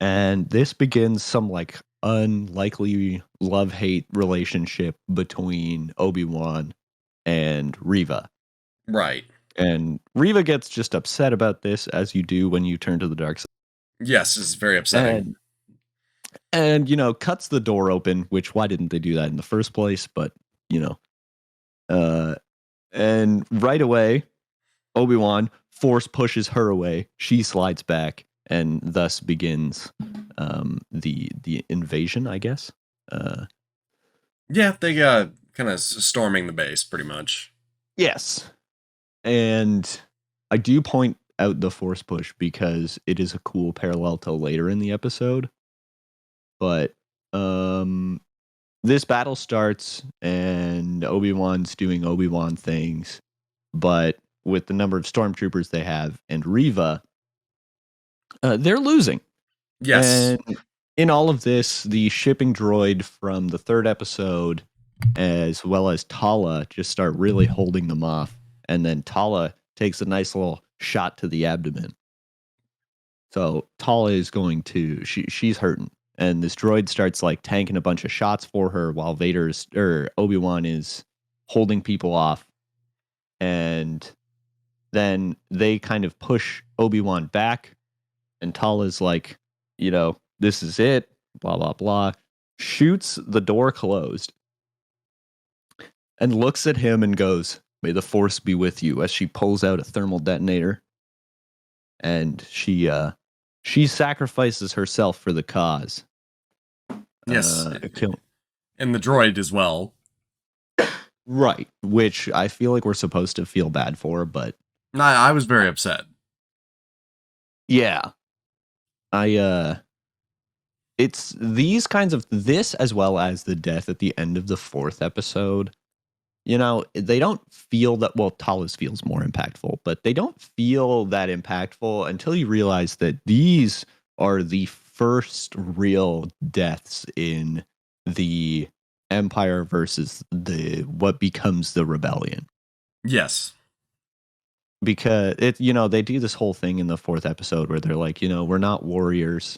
And this begins some like unlikely love-hate relationship between Obi-Wan and Riva. Right. And Riva gets just upset about this, as you do when you turn to the dark side. Yes, it's very upsetting. And cuts the door open, which why didn't they do that in the first place? But, and right away, Obi-Wan force pushes her away. She slides back, and thus begins the invasion, I guess. Yeah, they kind of storming the base, pretty much. Yes. And I do point out the force push because it is a cool parallel to later in the episode. But Um, this battle starts, and Obi-Wan's doing Obi-Wan things, but with the number of stormtroopers they have and Reva, they're losing. Yes. And in all of this, the shipping droid from the third episode, as well as Tala, just start really holding them off. And then Tala takes a nice little shot to the abdomen. So Tala is going to she's hurting, and this droid starts like tanking a bunch of shots for her while Obi-Wan is holding people off, and then they kind of push Obi-Wan back, and Tala's like, this is it, blah blah blah, shoots the door closed, and looks at him and goes, "May the Force be with you," as she pulls out a thermal detonator, and she sacrifices herself for the cause. Yes. And the droid as well. Right, which I feel like we're supposed to feel bad for, but I was very upset. yeah, it's these kinds of this, as well as the death at the end of the fourth episode. They don't feel that, well, Talos feels more impactful, but they don't feel that impactful until you realize that these are the first real deaths in the Empire versus what becomes the rebellion. Yes. Because they do this whole thing in the fourth episode where they're like, we're not warriors.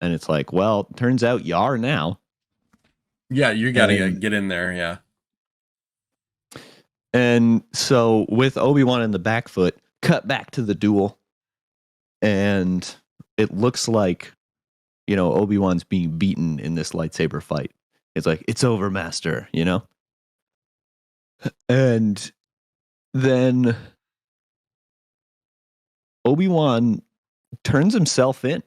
And it's like, well, turns out you are now. Yeah, you got to get in there, yeah. And so with Obi-Wan in the back foot, cut back to the duel. And it looks like, Obi-Wan's being beaten in this lightsaber fight. It's like, it's over, master, And then Obi-Wan turns himself in.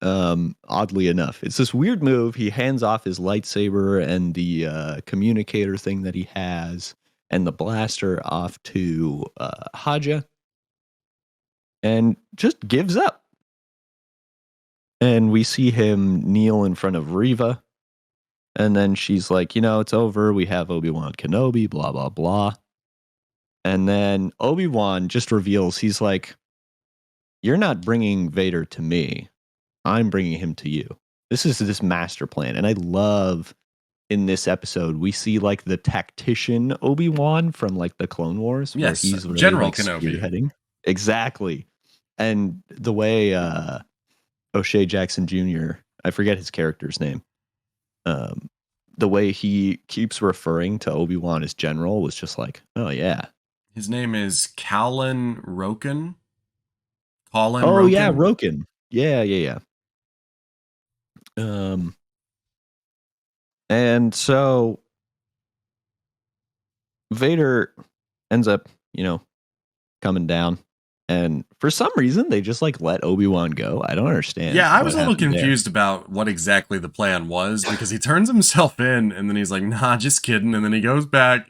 Oddly enough, it's this weird move. He hands off his lightsaber and the communicator thing that he has and the blaster off to Haja, and just gives up. And we see him kneel in front of Reva, and then she's like, it's over. We have Obi-Wan Kenobi, blah blah blah. And then Obi-Wan just reveals, he's like, "You're not bringing Vader to me. I'm bringing him to you. This is this master plan." And I love in this episode, we see like the tactician Obi-Wan from like the Clone Wars, where he's really General like Kenobi. spearheading. Exactly. And the way O'Shea Jackson Jr., I forget his character's name, the way he keeps referring to Obi-Wan as general was just like, oh yeah. His name is Callan Roken. Yeah, Roken. Yeah. And so Vader ends up, coming down, and for some reason they just like let Obi-Wan go. I don't understand. Yeah, I was a little confused about what exactly the plan was, because he turns himself in and then he's like, "Nah, just kidding," and then he goes back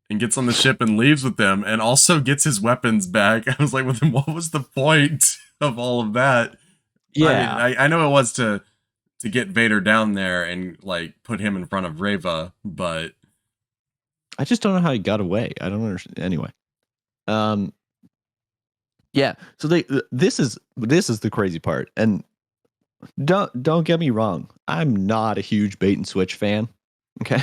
and gets on the ship and leaves with them, and also gets his weapons back. I was like, well, then what was the point of all of that? Yeah, I mean, I know it was to get Vader down there and like put him in front of Reva, but I just don't know how he got away. I don't understand. Anyway, yeah. So this is the crazy part, and don't get me wrong, I'm not a huge bait and switch fan. Okay.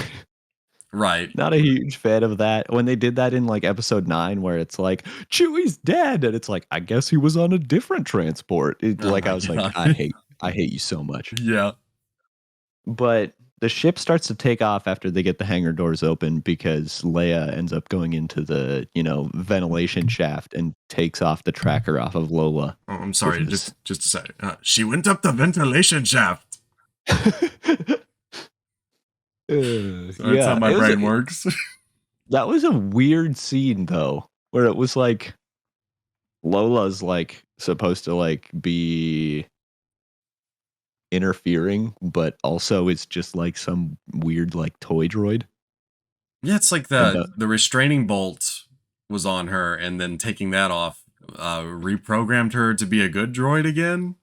Right. Not a huge fan of that. When they did that in like episode 9, where it's like, Chewie's dead, and it's like, I guess he was on a different transport. I was God. like, I hate you so much. Yeah. But the ship starts to take off after they get the hangar doors open, because Leia ends up going into the, ventilation shaft and takes off the tracker off of Lola. Oh, I'm sorry, just a second. She went up the ventilation shaft. That's how my brain works. That was a weird scene though, where it was like Lola's like supposed to like be interfering, but also it's just like some weird like toy droid. Yeah, it's like the restraining bolt was on her, and then taking that off reprogrammed her to be a good droid again.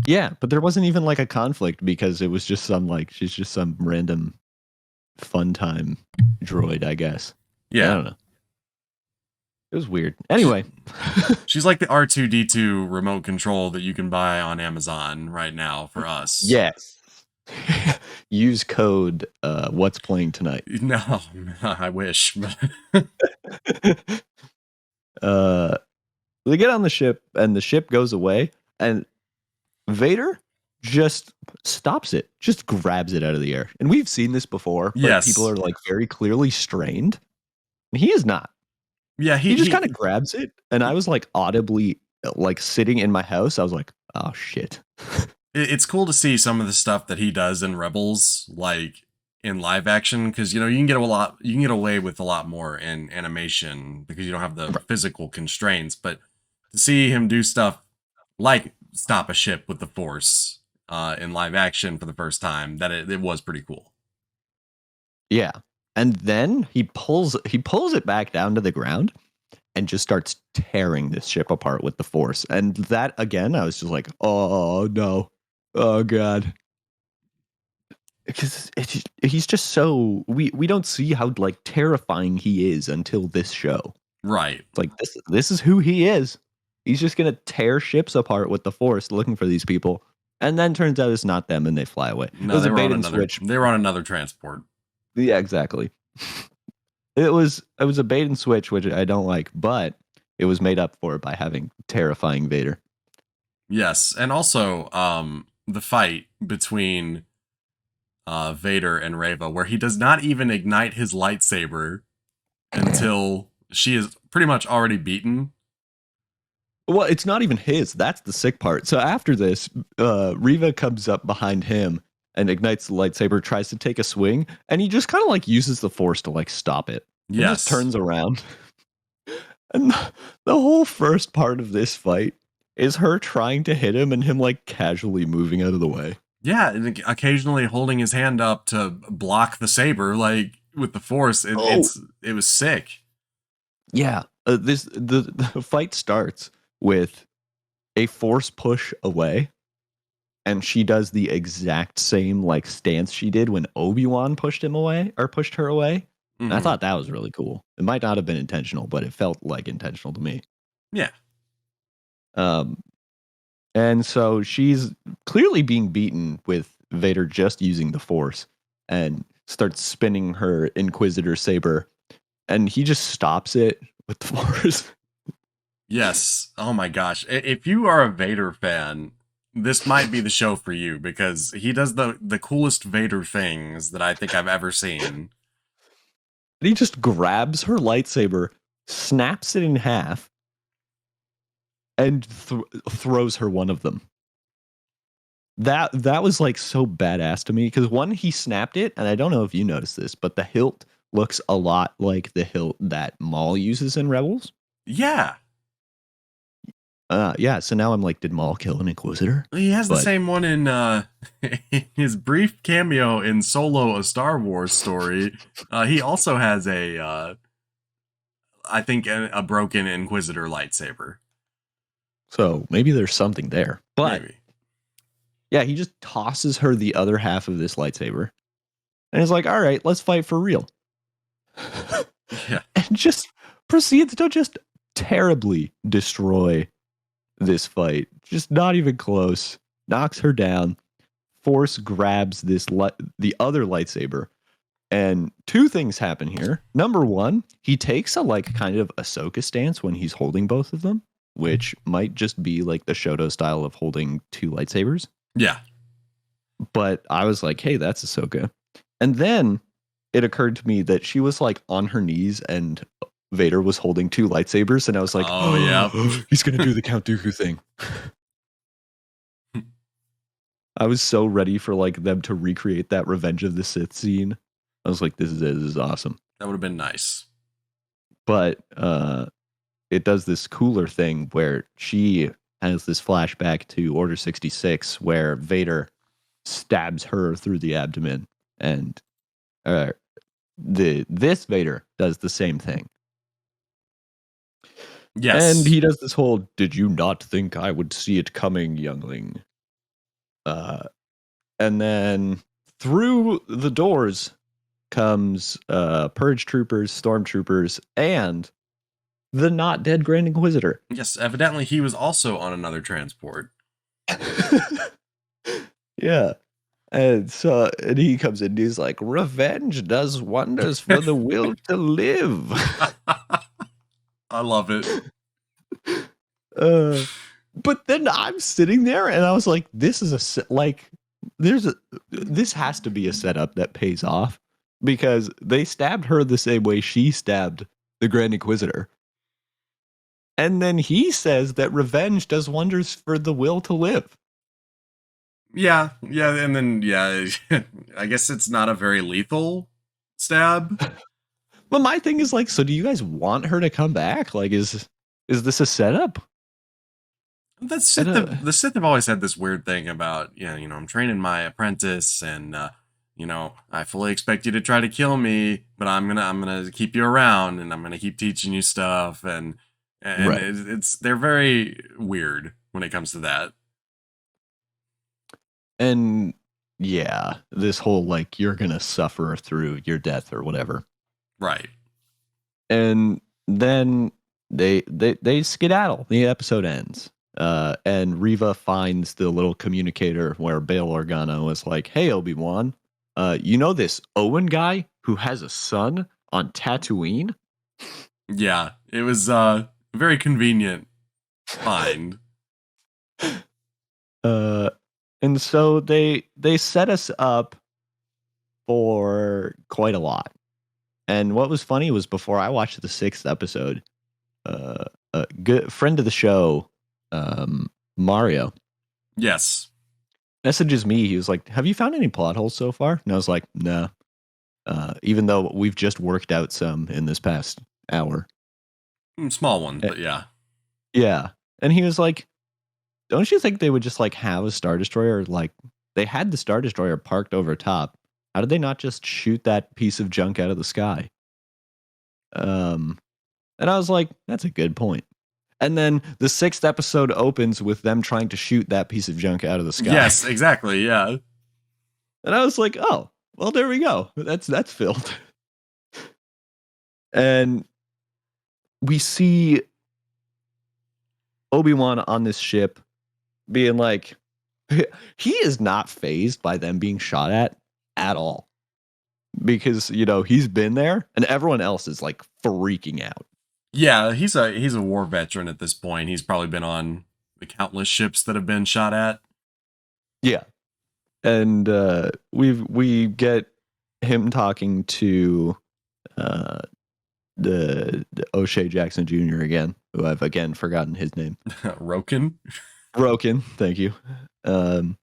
Yeah, but there wasn't even like a conflict because it was just some like she's just some random fun time droid, I guess. I Yeah. don't know. It was weird. She, Anyway. she's like the R2D2 remote control that you can buy on Amazon right now for us. Yes. Use code what's playing tonight. No, I wish. uh they get on the ship and the ship goes away and Vader just stops it, just grabs it out of the air. And we've seen this before, but people Yes. are like very clearly strained. He is not. Yeah, He just kind of grabs it, and I was like audibly like sitting in my house. I was like, "Oh shit!" it's cool to see some of the stuff that he does in Rebels, like in live action, because you can get you can get away with a lot more in animation because you don't have the physical constraints. But to see him do stuff like stop a ship with the Force in live action for the first time, that it was pretty cool. Yeah, and then he pulls it back down to the ground and just starts tearing this ship apart with the Force. And that again, I was just like, "Oh no, oh god." Because he's just so we don't see how like terrifying he is until this show. Right. It's like this is who he is. He's just gonna tear ships apart with the Force, looking for these people, and then turns out it's not them, and they fly away. No, It was a bait and switch. They were on another transport. Yeah, exactly. It was a bait and switch, which I don't like, but it was made up for by having terrifying Vader. Yes, and also the fight between Vader and Reva, where he does not even ignite his lightsaber until she is pretty much already beaten. Well, it's not even his. That's the sick part. So after this, Reva comes up behind him and ignites the lightsaber, tries to take a swing, and he just kind of like uses the Force to like stop it. And Yes. just turns around. And the whole first part of this fight is her trying to hit him and him like casually moving out of the way. Yeah, and occasionally holding his hand up to block the saber, like with the Force. It was sick. Yeah, the fight starts with a Force push away, and she does the exact same like stance she did when Obi-Wan pushed him away or pushed her away. Mm-hmm. I thought that was really cool. It might not have been intentional, but it felt like intentional to me. Yeah. And so she's clearly being beaten with Vader just using the Force and starts spinning her Inquisitor saber, and he just stops it with the Force. Yes. Oh my gosh. If you are a Vader fan, this might be the show for you because he does the coolest Vader things that I think I've ever seen. He just grabs her lightsaber, snaps it in half, and throws her one of them. That was like so badass to me because one, he snapped it, and I don't know if you noticed this, but the hilt looks a lot like the hilt that Maul uses in Rebels. Yeah. Yeah, so now I'm like, did Maul kill an Inquisitor? He has the same one in his brief cameo in Solo: A Star Wars Story. He also has I think a broken Inquisitor lightsaber. So maybe there's something there. But maybe. Yeah, he just tosses her the other half of this lightsaber. And he's like, all right, let's fight for real. Yeah. And just proceeds to just terribly destroy this fight. Just not even close. Knocks her down. Force grabs the other lightsaber. And two things happen here. Number one, he takes a like kind of Ahsoka stance when he's holding both of them, which might just be like the Shoto style of holding two lightsabers. Yeah. But I was like, hey, that's Ahsoka. And then it occurred to me that she was like on her knees and Vader was holding two lightsabers. And I was like, oh yeah, he's going to do the Count Dooku thing. I was so ready for like them to recreate that Revenge of the Sith scene. I was like, this is it. This is awesome. That would have been nice. But it does this cooler thing where she has this flashback to Order 66 where Vader stabs her through the abdomen, and this Vader does the same thing. Yes. And he does this whole, did you not think I would see it coming, youngling? And then through the doors comes purge troopers, stormtroopers, and the not dead Grand Inquisitor. Yes, evidently he was also on another transport. Yeah. And he comes in and he's like, revenge does wonders for the will to live. I love it. But then I'm sitting there and I was like, this has to be a setup that pays off, because they stabbed her the same way she stabbed the Grand Inquisitor. And then he says that revenge does wonders for the will to live. Yeah, and then I guess it's not a very lethal stab. But my thing is like, so do you guys want her to come back? Like, is this a setup? The Sith have always had this weird thing about, I'm training my apprentice, and I fully expect you to try to kill me, but I'm gonna keep you around, and I'm gonna keep teaching you stuff, and Right. they're very weird when it comes to that. And yeah, this whole like, you're gonna suffer through your death or whatever. Right. And then they skedaddle. The episode ends. And Reva finds the little communicator where Bail Organa was like, hey, Obi-Wan, you know this Owen guy who has a son on Tatooine? Yeah, it was very convenient find. And so they set us up for quite a lot. And what was funny was, before I watched the 6th episode, a good friend of the show, Mario, Yes, messages me. He was like, have you found any plot holes so far? And I was like, no. Even though we've just worked out some in this past hour. small one, but yeah. Yeah. And he was like, don't you think they would just like have a Star Destroyer? Like, they had the Star Destroyer parked over top. How did they not just shoot that piece of junk out of the sky? And I was like, that's a good point. And then the 6th episode opens with them trying to shoot that piece of junk out of the sky. Yes, exactly. Yeah. And I was like, oh, well, there we go. That's filled. And we see Obi-Wan on this ship being like, he is not fazed by them being shot at all. Because, he's been there and everyone else is like freaking out. Yeah, he's a war veteran at this point. He's probably been on the countless ships that have been shot at. Yeah. And we get him talking to the O'Shea Jackson Jr. again, who I've again forgotten his name. Roken? Roken, thank you. And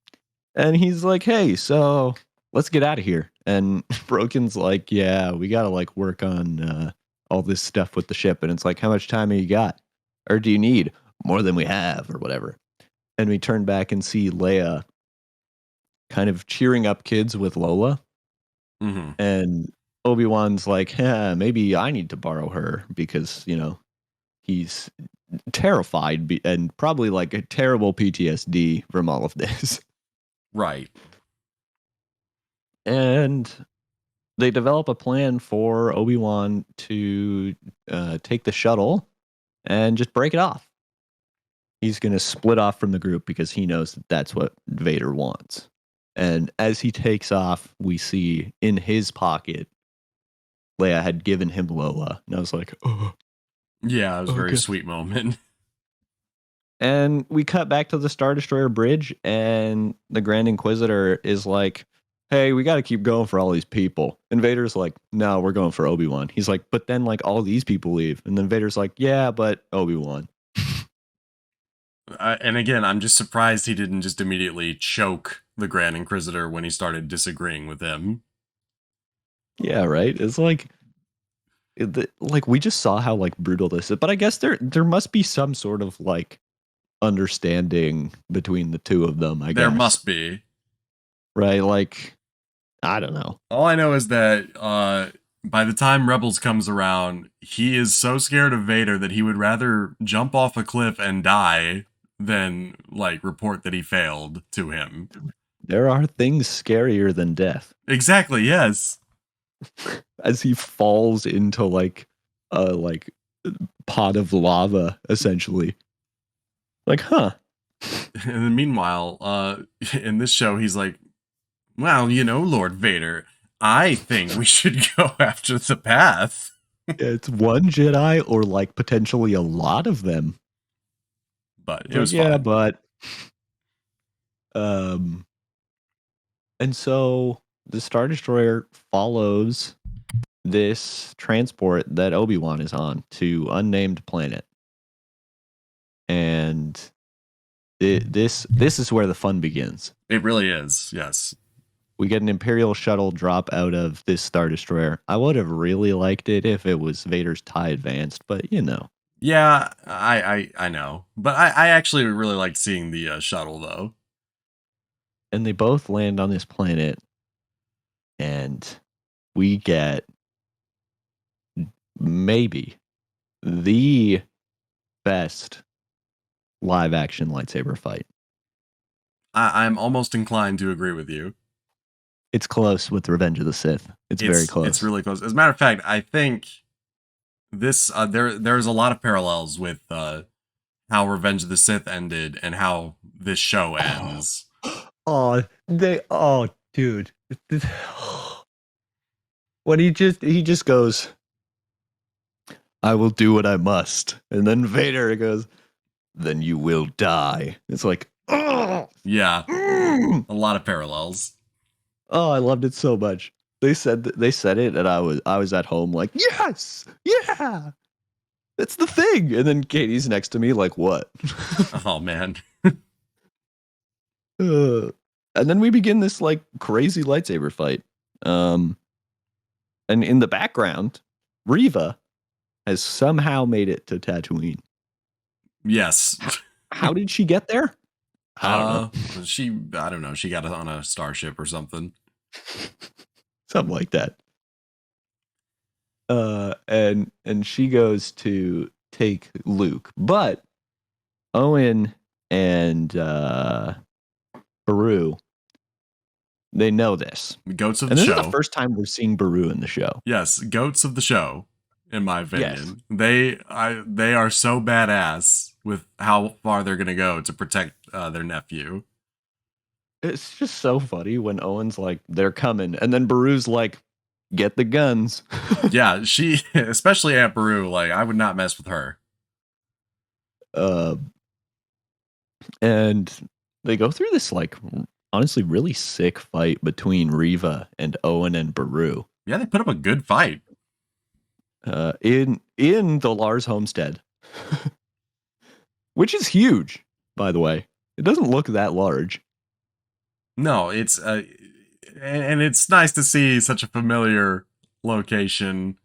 he's like, hey, so let's get out of here. And Roken's like, yeah, we gotta like work on all this stuff with the ship. And it's like, how much time have you got? Or do you need more than we have, or whatever? And we turn back and see Leia kind of cheering up kids with Lola. Mm-hmm. And Obi-Wan's like, maybe I need to borrow her, because, he's terrified and probably like a terrible PTSD from all of this. Right. And they develop a plan for Obi-Wan to take the shuttle and just break it off. He's going to split off from the group because he knows that that's what Vader wants. And as he takes off, we see in his pocket, Leia had given him Lola. And I was like, oh. Yeah, it was a very sweet moment. And we cut back to the Star Destroyer bridge, and the Grand Inquisitor is like, hey, we got to keep going for all these people. And Vader's like, no, we're going for Obi-Wan. He's like, but then like all these people leave. And then Vader's like, yeah, but Obi-Wan. And again, I'm just surprised he didn't just immediately choke the Grand Inquisitor when he started disagreeing with him. Yeah, right? It's like, we just saw how like brutal this is. But I guess there must be some sort of like understanding between the two of them, I guess. There must be. Right? Like, I don't know. All I know is that by the time Rebels comes around, he is so scared of Vader that he would rather jump off a cliff and die than like report that he failed to him. There are things scarier than death. Exactly, yes. As he falls into like a pot of lava, essentially. Like, huh. And then meanwhile, in this show, he's like, well, Lord Vader, I think we should go after the path. It's one Jedi or like potentially a lot of them. But it Like, was yeah, fun. but and so the Star Destroyer follows this transport that Obi-Wan is on to unnamed planet. And this is where the fun begins. It really is, yes. We get an Imperial shuttle drop out of this Star Destroyer. I would have really liked it if it was Vader's TIE Advanced, but Yeah, I know. But I actually really liked seeing the shuttle, though. And they both land on this planet, and we get maybe the best live action lightsaber fight. I'm almost inclined to agree with you. It's close with Revenge of the Sith. It's very close. It's really close. As a matter of fact, I think this there's a lot of parallels with how Revenge of the Sith ended and how this show ends. Dude. When he just goes, I will do what I must. And then Vader goes, then you will die. It's like, oh, Yeah, mm. a lot of parallels. Oh, I loved it so much. They said it, and I was at home like, yes, yeah, that's the thing. And then Katie's next to me like, what? Oh man. And then we begin this like crazy lightsaber fight. And in the background, Reva has somehow made it to Tatooine. Yes. How did she get there? I don't know. I don't know. She got on a starship or something. Something like that. And she goes to take Luke, but Owen and Beru, they know this. Goats of and the this show. is the first time we're seeing Beru in the show. Yes, goats of the show, in my opinion. Yes. They are so badass with how far they're gonna go to protect their nephew. It's just so funny when Owen's like, they're coming, and then Beru's like, get the guns. Yeah, she, especially Aunt Beru, like, I would not mess with her. And they go through this, like, honestly, really sick fight between Reva and Owen and Beru. Yeah, they put up a good fight. In the Lars homestead. Which is huge, by the way. It doesn't look that large. No, it's and it's nice to see such a familiar location.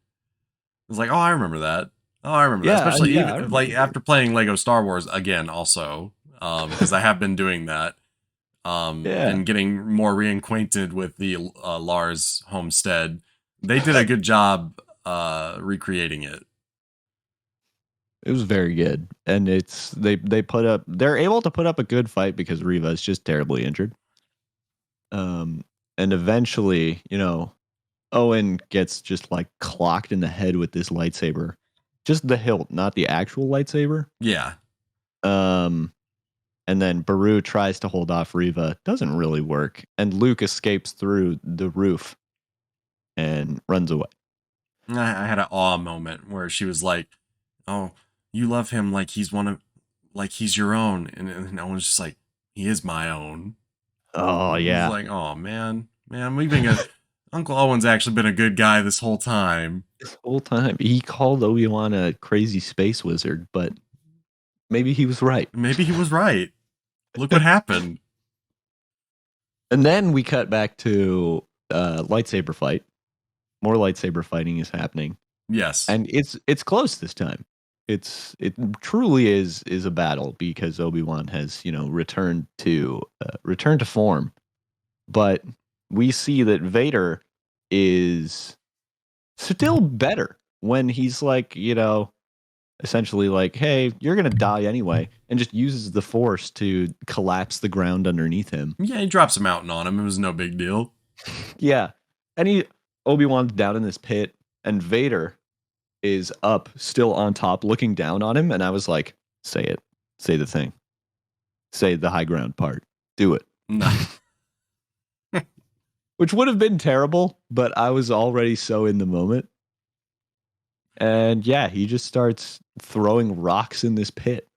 It's like, oh, I remember that. Oh, I remember that. Especially even like after playing Lego Star Wars again, also because I have been doing that. And getting more reacquainted with the Lars homestead. They did a good job recreating it. It was very good, and they're able to put up a good fight because Reva is just terribly injured. And eventually, Owen gets just like clocked in the head with this lightsaber, just the hilt, not the actual lightsaber. Yeah. And then Beru tries to hold off Reva, doesn't really work, and Luke escapes through the roof and runs away. I had an awe moment where she was like, "Oh, you love him like he's your own," and Owen's just like, "He is my own." Oh yeah. Like, oh man, Uncle Owen's actually been a good guy this whole time. This whole time he called Obi-Wan a crazy space wizard, but maybe he was right. Maybe he was right. Look what happened. And then we cut back to lightsaber fight. More lightsaber fighting is happening. Yes. And it's close this time. It truly is a battle because Obi-Wan has, returned to form. But we see that Vader is still better when he's like, essentially like, hey, you're going to die anyway, and just uses the Force to collapse the ground underneath him. Yeah, he drops a mountain on him. It was no big deal. Yeah. And Obi-Wan's down in this pit, and Vader is up, still on top, looking down on him. And I was like, say it. Say the thing. Say the high ground part. Do it. No. Which would have been terrible, but I was already so in the moment. And yeah, he just starts throwing rocks in this pit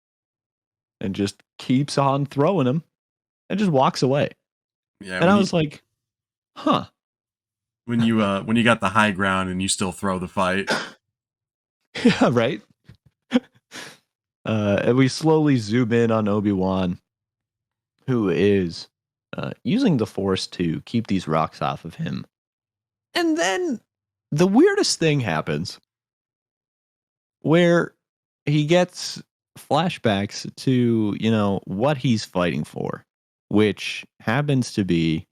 and just keeps on throwing them and just walks away. Yeah, And I was like, huh. when you got the high ground and you still throw the fight. Yeah, right. And we slowly zoom in on Obi-Wan, who is using the Force to keep these rocks off of him. And then the weirdest thing happens where he gets flashbacks to, what he's fighting for, which happens to be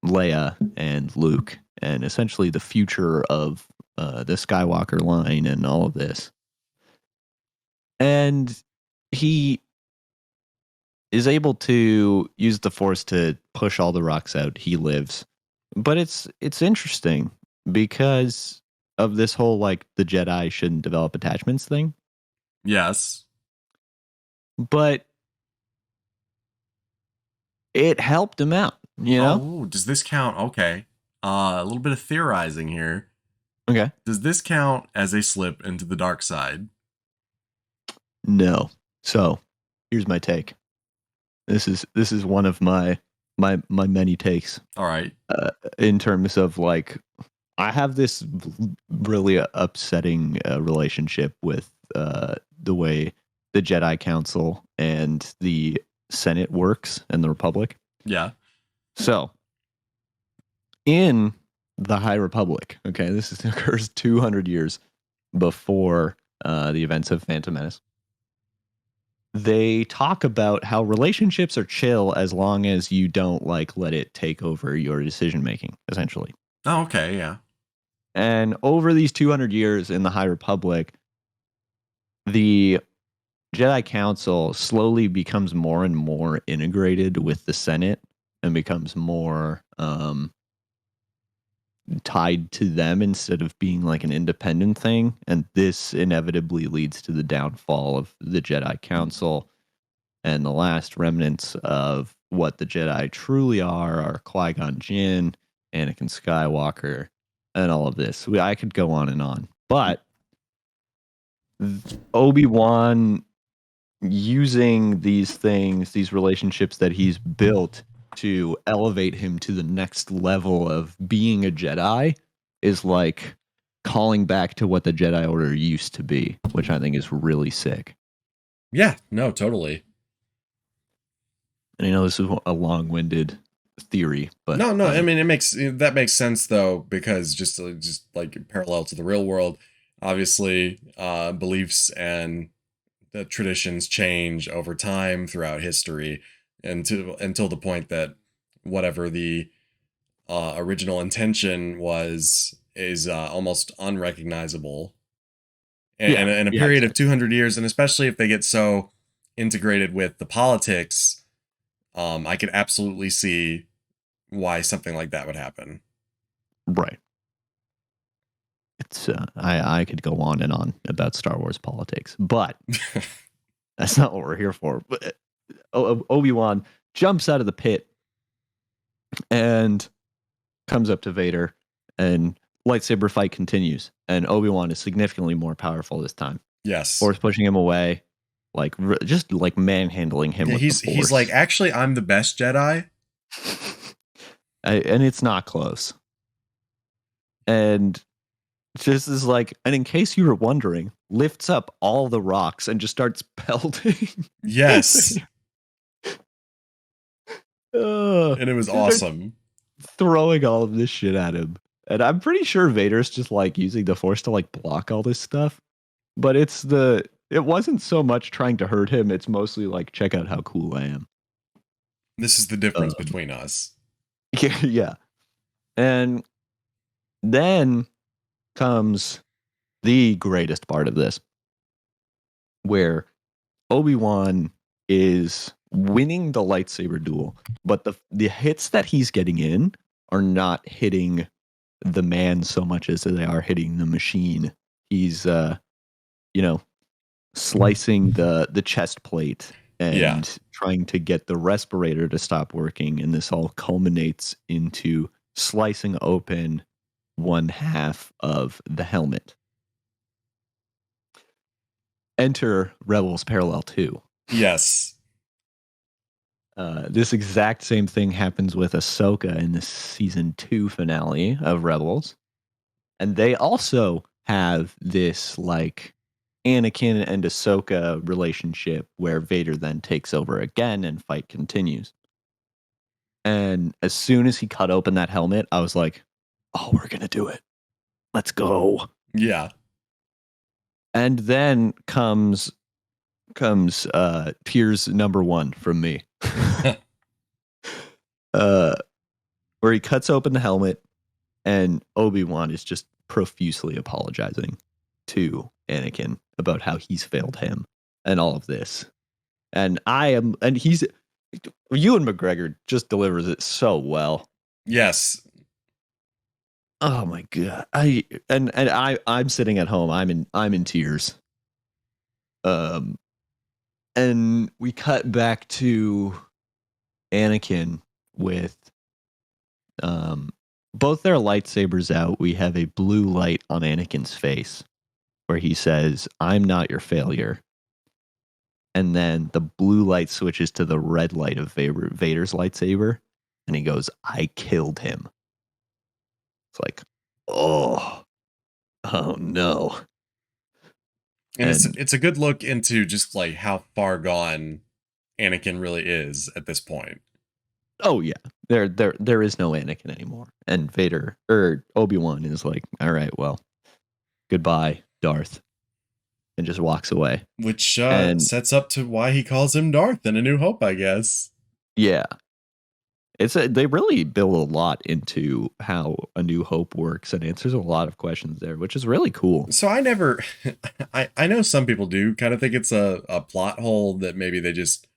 Leia and Luke, and essentially the future of the Skywalker line and all of this. And he is able to use the Force to push all the rocks out. He lives. But it's interesting because of this whole like the Jedi shouldn't develop attachments thing. Yes. But it helped him out, Oh, does this count? Okay. A little bit of theorizing here. Okay. Does this count as a slip into the dark side? No. So, here's my take. This is one of my many takes. All right. In terms of like, I have this really upsetting relationship with the way the Jedi Council and the Senate works and the Republic. Yeah. So, in the High Republic, okay, occurs 200 years before the events of Phantom Menace. They talk about how relationships are chill as long as you don't like let it take over your decision making, essentially. Oh, okay, yeah. And over these 200 years in the High Republic, the Jedi Council slowly becomes more and more integrated with the Senate and becomes more tied to them instead of being like an independent thing. And this inevitably leads to the downfall of the Jedi Council. And the last remnants of what the Jedi truly are Qui-Gon Jinn, Anakin Skywalker, and all of this. I could go on and on. But Obi-Wan using these things, these relationships that he's built to elevate him to the next level of being a Jedi is like calling back to what the Jedi Order used to be, which I think is really sick. Yeah, no, totally. And I know this is a long-winded theory, but No, I mean that makes sense though, because just like parallel to the real world, obviously beliefs and the traditions change over time throughout history until the point that whatever the original intention was is almost unrecognizable. And in a period of 200 years, and especially if they get so integrated with the politics, I could absolutely see why something like that would happen. Right. It's I could go on and on about Star Wars politics, but that's not what we're here for. But Obi-Wan jumps out of the pit and comes up to Vader, and lightsaber fight continues. And Obi-Wan is significantly more powerful this time. Yes. Force pushing him away, like just like manhandling him. Yeah, with the Force. He's like, actually, I'm the best Jedi. And it's not close. And just is like, and in case you were wondering, lifts up all the rocks and just starts pelting. Yes. And it was awesome. Throwing all of this shit at him. And I'm pretty sure Vader's just like using the Force to like block all this stuff. But it wasn't so much trying to hurt him. It's mostly like, check out how cool I am. This is the difference between us. Yeah. And then comes the greatest part of this. where Obi-Wan is winning the lightsaber duel, but the hits that he's getting in are not hitting the man so much as they are hitting the machine. He's slicing the chest plate Yeah. and trying to get the respirator to stop working, and this all culminates into slicing open one half of the helmet. Enter Rebels Parallel 2. Yes. This exact same thing happens with Ahsoka in the season 2 finale of Rebels. And they also have this like Anakin and Ahsoka relationship where Vader then takes over again and fight continues. And as soon as he cut open that helmet, I was like, oh, we're going to do it. Let's go. Yeah. And then comes tears number 1 from me. Where he cuts open the helmet and Obi-Wan is just profusely apologizing to Anakin about how he's failed him and all of this. And Ewan McGregor just delivers it so well. Yes. Oh my god. I'm sitting at home. I'm in tears. And we cut back to Anakin with both their lightsabers out. We have a blue light on Anakin's face where he says, "I'm not your failure." And then the blue light switches to the red light of Vader's lightsaber, and he goes, "I killed him." It's like, oh no. And it's a good look into just like how far gone Anakin really is at this point. Oh yeah, there is no Anakin anymore, and Vader or Obi-Wan is like, all right, well, goodbye, Darth, and just walks away. Which And sets up to why he calls him Darth in A New Hope, I guess. yeah, they really build a lot into how A New Hope works and answers a lot of questions there, which is really cool. So I never, I know some people do kind of think it's a plot hole that maybe they just,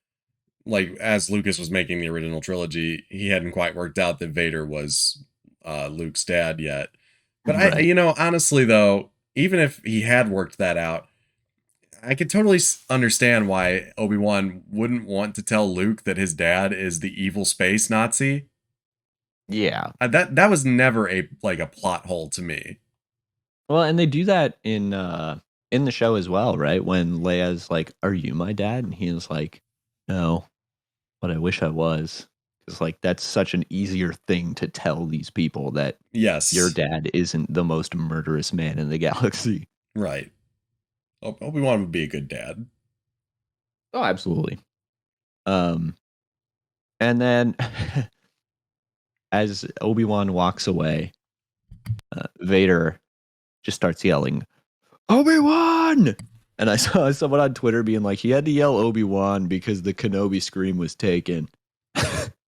like, as Lucas was making the original trilogy, he hadn't quite worked out that Vader was Luke's dad yet. But Right. honestly though, even if he had worked that out, I could totally understand why Obi-Wan wouldn't want to tell Luke that his dad is the evil space Nazi. Yeah. That was never a plot hole to me. Well, and they do that in the show as well, right? When Leia's like, "Are you my dad?" and he's like, "No, but I wish I was." Because like that's such an easier thing to tell these people that Yes. your dad isn't the most murderous man in the galaxy. Right. Obi-Wan would be a good dad. Oh, absolutely. And then as Obi-Wan walks away, Vader just starts yelling, "Obi-Wan!" And I saw someone on Twitter being like, he had to yell Obi-Wan because the Kenobi scream was taken.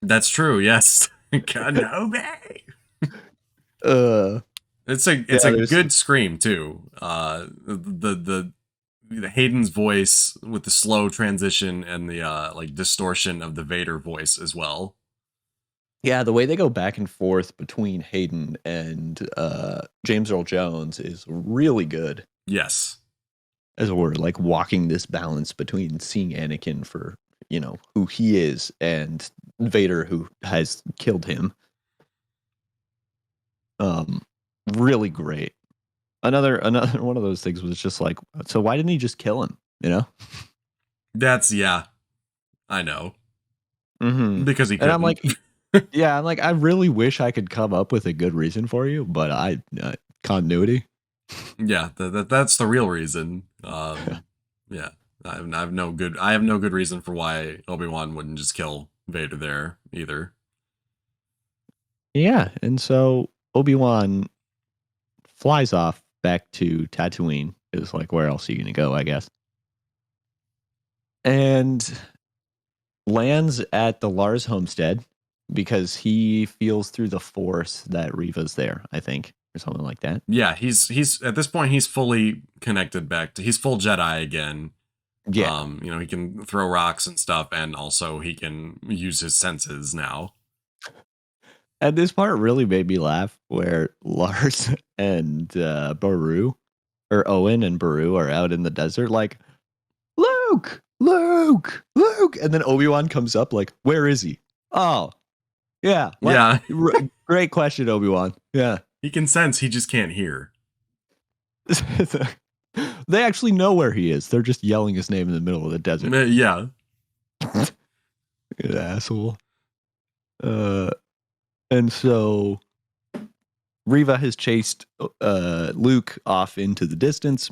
That's true. Yes. Kenobi. It's a good scream too. The Hayden's voice with the slow transition and the like distortion of the Vader voice as well. Yeah, the way they go back and forth between Hayden and James Earl Jones is really good. Yes. As we're like walking this balance between seeing Anakin for, who he is and Vader who has killed him. Really great. Another one of those things was just like, so why didn't he just kill him? That's I know. Mm-hmm. Because he couldn't. And I'm like, yeah, I'm like, I really wish I could come up with a good reason for you, but continuity. Yeah, that's the real reason. Yeah, I have no good reason for why Obi-Wan wouldn't just kill Vader there either. Yeah, and so Obi-Wan flies off back to Tatooine. It was like, where else are you going to go, I guess? And lands at the Lars homestead because he feels through the Force that Reva's there, I think, or something like that. Yeah, he's at this point he's fully connected back to he's full Jedi again. Yeah. He can throw rocks and stuff, and also he can use his senses now. And this part really made me laugh where Lars and Baru, or Owen and Baru, are out in the desert like, Luke, Luke, Luke. And then Obi-Wan comes up like, where is he? Oh, yeah. What? Yeah, Great question, Obi-Wan. Yeah. he can sense, he just can't hear. They actually know where he is. They're just yelling his name in the middle of the desert. Yeah. Good asshole. And so Riva has chased Luke off into the distance,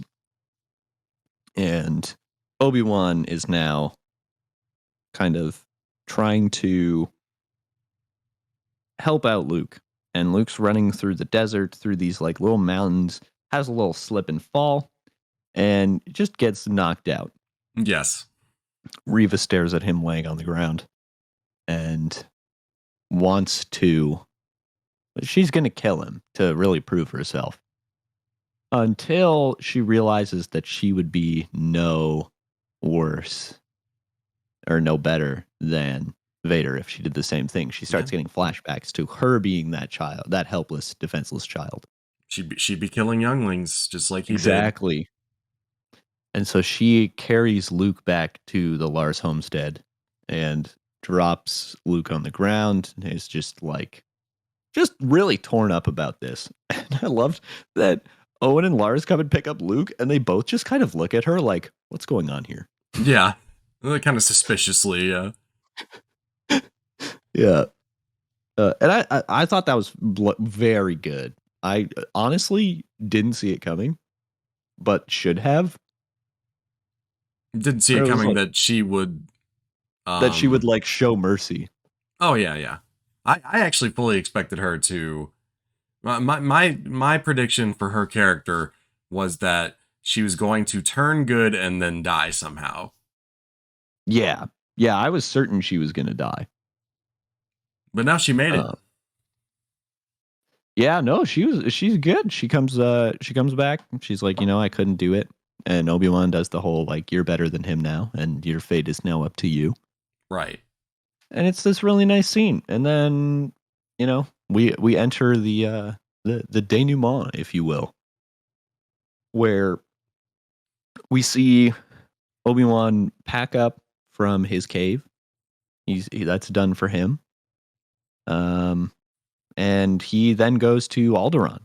and Obi-Wan is now kind of trying to help out Luke. And Luke's running through the desert, through these like little mountains, has a little slip and fall, and just gets knocked out. Yes. Riva stares at him laying on the ground and wants to. She's going to kill him to really prove herself. Until she realizes that she would be no worse or no better than Vader if she did the same thing. She starts getting flashbacks to her being that child, that helpless, defenseless child. She'd be killing younglings just like he did. Exactly. And so she carries Luke back to the Lars homestead and drops Luke on the ground. And is just really torn up about this. And I loved that Owen and Lars come and pick up Luke, and they both just kind of look at her like, what's going on here? Yeah. Kind of suspiciously, yeah. Yeah. And I thought that was very good. I honestly didn't see it coming, but should have. Didn't see it coming that she would... like show mercy. Oh, yeah. I actually fully expected her to... My prediction for her character was that she was going to turn good and then die somehow. Yeah, I was certain she was going to die. But now she made it. Yeah, no, she's good. She comes back. She's like, I couldn't do it. And Obi-Wan does the whole like, you're better than him now, and your fate is now up to you. Right. And it's this really nice scene. And then, we enter the denouement, if you will, where we see Obi-Wan pack up from his cave. That's done for him. And he then goes to Alderaan.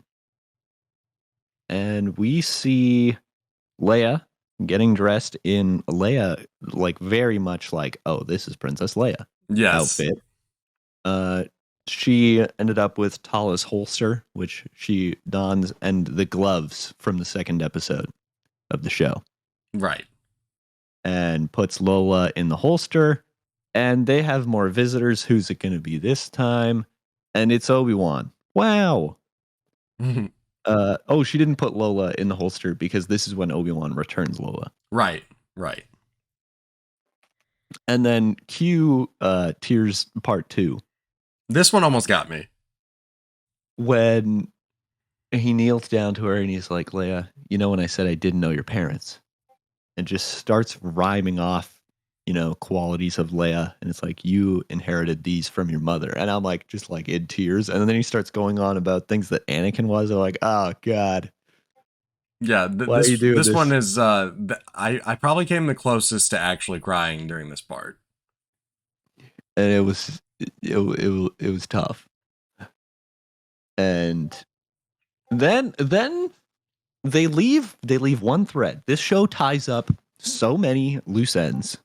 And we see Leia getting dressed in Leia, like very much like, oh, this is Princess Leia outfit. She ended up with Tala's holster, which she dons, and the gloves from the second episode of the show. Right. And puts Lola in the holster. And they have more visitors. Who's it going to be this time? And it's Obi-Wan. Wow. She didn't put Lola in the holster because this is when Obi-Wan returns Lola. Right. And then cue Tears Part 2. This one almost got me. When he kneels down to her and he's like, Leia, when I said I didn't know your parents? And just starts rhyming off, qualities of Leia. And it's like, you inherited these from your mother. And I'm like, just like in tears. And then he starts going on about things that Anakin was. I'm like, oh, God. Yeah, this one is, I probably came the closest to actually crying during this part. And it was tough. And then they leave one thread. This show ties up so many loose ends,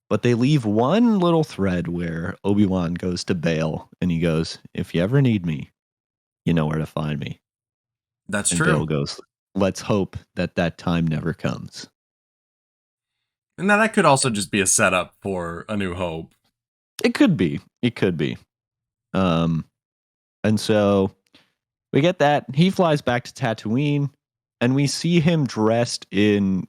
but they leave one little thread where Obi-Wan goes to Bail and he goes, if you ever need me, you know where to find me. That's and true. Bail goes, let's hope that time never comes. And now that could also just be a setup for A New Hope. It could be. And so we get that. He flies back to Tatooine, and we see him dressed in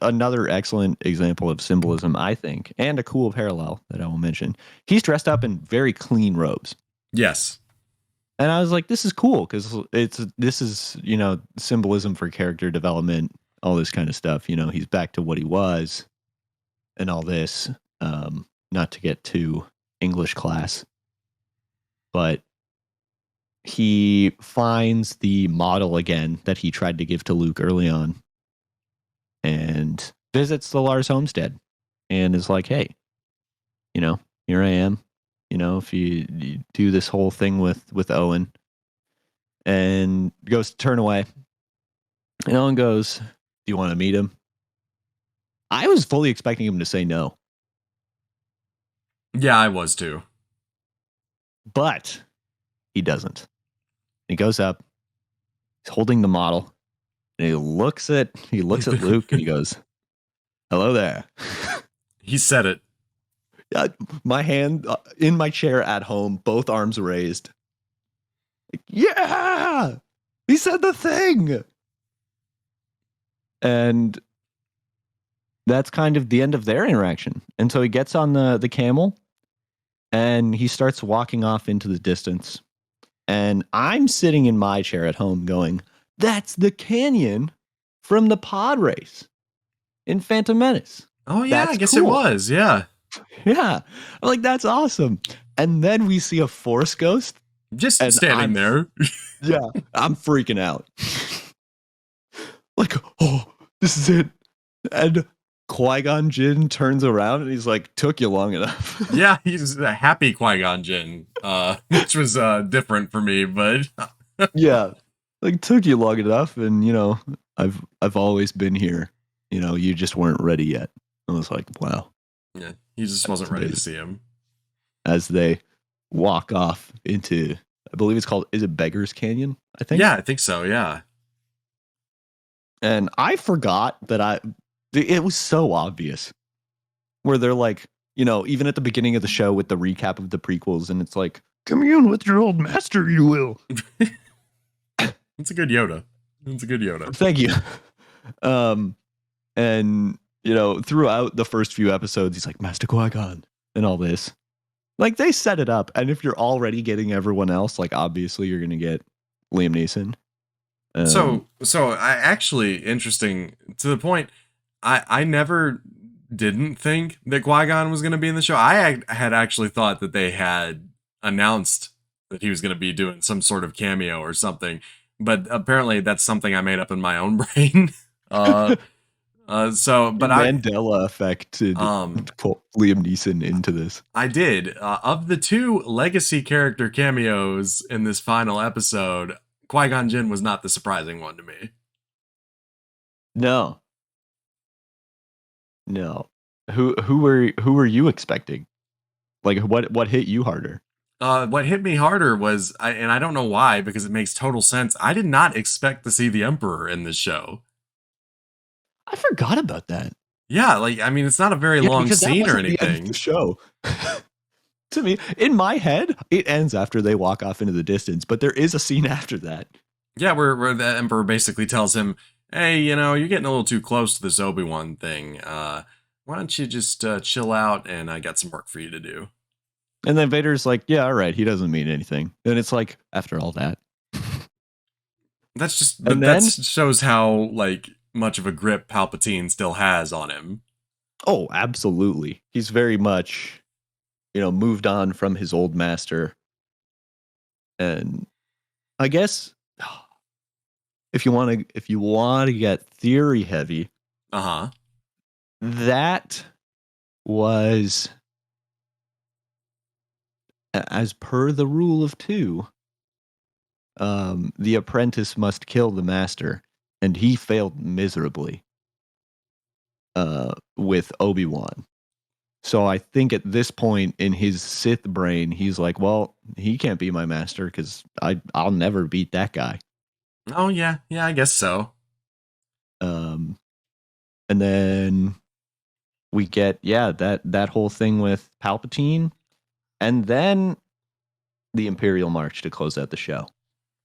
another excellent example of symbolism, I think, and a cool parallel that I will mention. He's dressed up in very clean robes. Yes. And I was like, this is cool because this is, symbolism for character development, all this kind of stuff. He's back to what he was. and all this. Not to get too English class, but he finds the model again that he tried to give to Luke early on and visits the Lars homestead and is like, hey, here I am. If you do this whole thing with Owen, and goes to turn away. And Owen goes, do you want to meet him? I was fully expecting him to say no. Yeah, I was too. But he doesn't. He goes up, he's holding the model, and he looks at Luke and he goes, hello there. He said it. My hand in my chair at home, both arms raised. Yeah! He said the thing! And that's kind of the end of their interaction. And so he gets on the camel and he starts walking off into the distance. And I'm sitting in my chair at home going, that's the canyon from the pod race in Phantom Menace. Oh, yeah, That's I guess cool. it was. Yeah. Yeah. I'm like, that's awesome. And then we see a Force ghost. Just standing there. Yeah. I'm freaking out. Like, oh, this is it. And Qui-Gon Jinn turns around and he's like, took you long enough. Yeah, he's a happy Qui-Gon Jinn, which was different for me, but yeah, like took you long enough, and I've always been here. You just weren't ready yet. I was like, wow. Yeah, he just wasn't ready to see him. As they walk off into, I believe it's called, is it Beggar's Canyon? I think. Yeah, I think so. Yeah. And I forgot that it was so obvious where they're like, even at the beginning of the show with the recap of the prequels, and it's like, commune with your old master, you will. It's a good Yoda. Thank you. And throughout the first few episodes, he's like, Master Qui-Gon and all this. Like, they set it up, and if you're already getting everyone else, like, obviously you're gonna get Liam Neeson. So I actually, interesting to the point, I never didn't think that Qui-Gon was going to be in the show. I had actually thought that they had announced that he was going to be doing some sort of cameo or something, but apparently that's something I made up in my own brain. Mandela affected Liam Neeson into this. I did. Of the two legacy character cameos in this final episode, Qui-Gon Jinn was not the surprising one to me. No. Who were you expecting? Like, what hit you harder? What hit me harder was, and I don't know why, because it makes total sense. I did not expect to see the Emperor in this show. I forgot about that. Yeah, it's not a very long scene or anything. The end of the show. To me, in my head, it ends after they walk off into the distance, but there is a scene after that. Yeah, where the Emperor basically tells him, hey, you're getting a little too close to this Obi-Wan thing. Why don't you just chill out, and I got some work for you to do. And then Vader's like, yeah, all right, he doesn't mean anything. And it's like, after all that. That shows how, much of a grip Palpatine still has on him. Oh, absolutely. He's very much, moved on from his old master. And I guess if you want to get theory heavy, that was, as per the rule of two, the apprentice must kill the master, and he failed miserably with Obi-Wan. So I think at this point in his Sith brain, he's like, well, he can't be my master because I'll never beat that guy. Oh, yeah, I guess so. And then we get, that whole thing with Palpatine, and then the Imperial March to close out the show.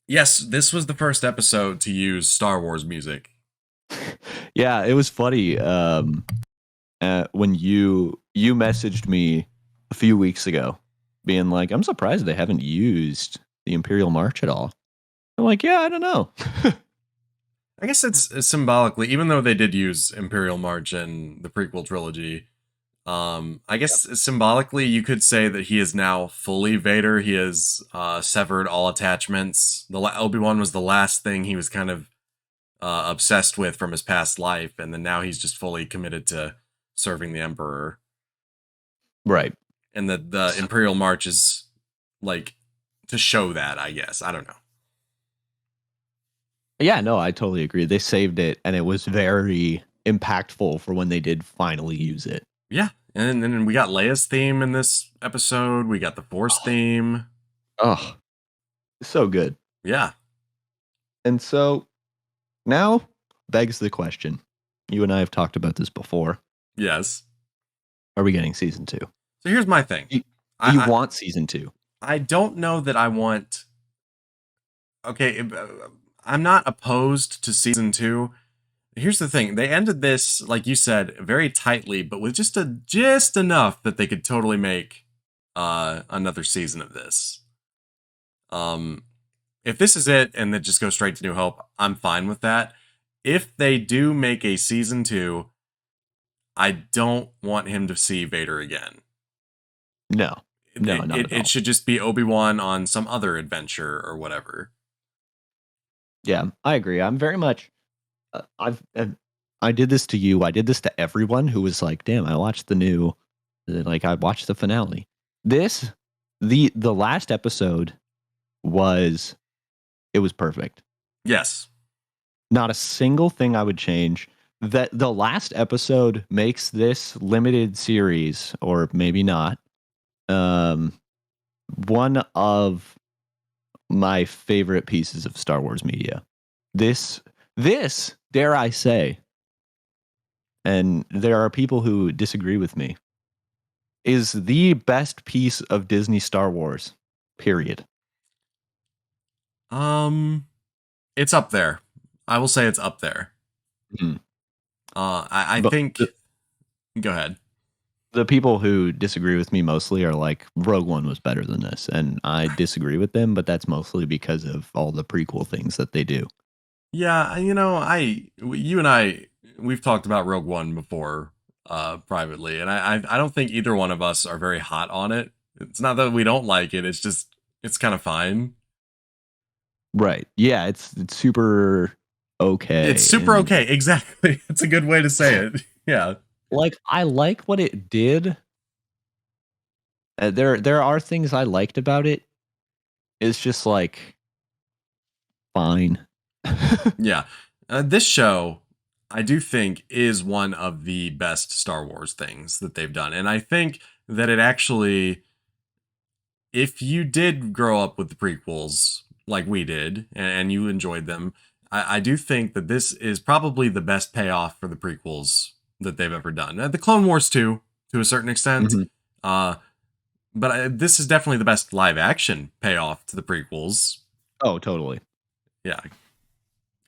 Yes, this was the first episode to use Star Wars music. Yeah, it was funny. When you messaged me a few weeks ago, being like, I'm surprised they haven't used the Imperial March at all. I'm like, yeah, I don't know. I guess it's symbolically, even though they did use Imperial March in the prequel trilogy, I guess symbolically, you could say that he is now fully Vader. He has severed all attachments. Obi-Wan was the last thing he was kind of obsessed with from his past life, and then now he's just fully committed to serving the Emperor. Right. And the Imperial March is like to show that, I guess. I don't know. Yeah, no, I totally agree. They saved it, and it was very impactful for when they did finally use it. Yeah, and then we got Leia's theme in this episode. We got the Force theme. Oh, so good. Yeah. And so now begs the question. You and I have talked about this before. Yes. Are we getting season 2? So here's my thing. Do you want season 2? I don't know that I want. Okay, I'm not opposed to season 2. Here's the thing: they ended this, like you said, very tightly, but with just enough that they could totally make another season of this. If this is it and then just go straight to New Hope, I'm fine with that. If they do make a season 2, I don't want him to see Vader again. No, not at all. It should just be Obi-Wan on some other adventure or whatever. Yeah, I agree. I'm very much. I did this to you. I did this to everyone who was like, "Damn, I watched I watched the finale." The last episode was perfect. Yes. Not a single thing I would change. That the last episode makes this limited series, or maybe not, one of my favorite pieces of Star Wars media. This, dare I say, and there are people who disagree with me, is the best piece of Disney Star Wars, period. It's up there. I will say it's up there. Mm-hmm. I think. Go ahead. The people who disagree with me mostly are like, Rogue One was better than this, and I disagree with them, but that's mostly because of all the prequel things that they do. Yeah, you and I, we've talked about Rogue One before, privately, and I don't think either one of us are very hot on it. It's not that we don't like it; it's kind of fine. Right? Yeah, it's super okay. It's super okay. Exactly. It's a good way to say it. Yeah. Like, I like what it did. There are things I liked about it. It's just like fine. Yeah. This show, I do think, is one of the best Star Wars things that they've done. And I think that it actually, if you did grow up with the prequels like we did and you enjoyed them, I do think that this is probably the best payoff for the prequels that they've ever done. The Clone Wars too, to a certain extent. Mm-hmm. But this is definitely the best live action payoff to the prequels. Oh, totally. Yeah.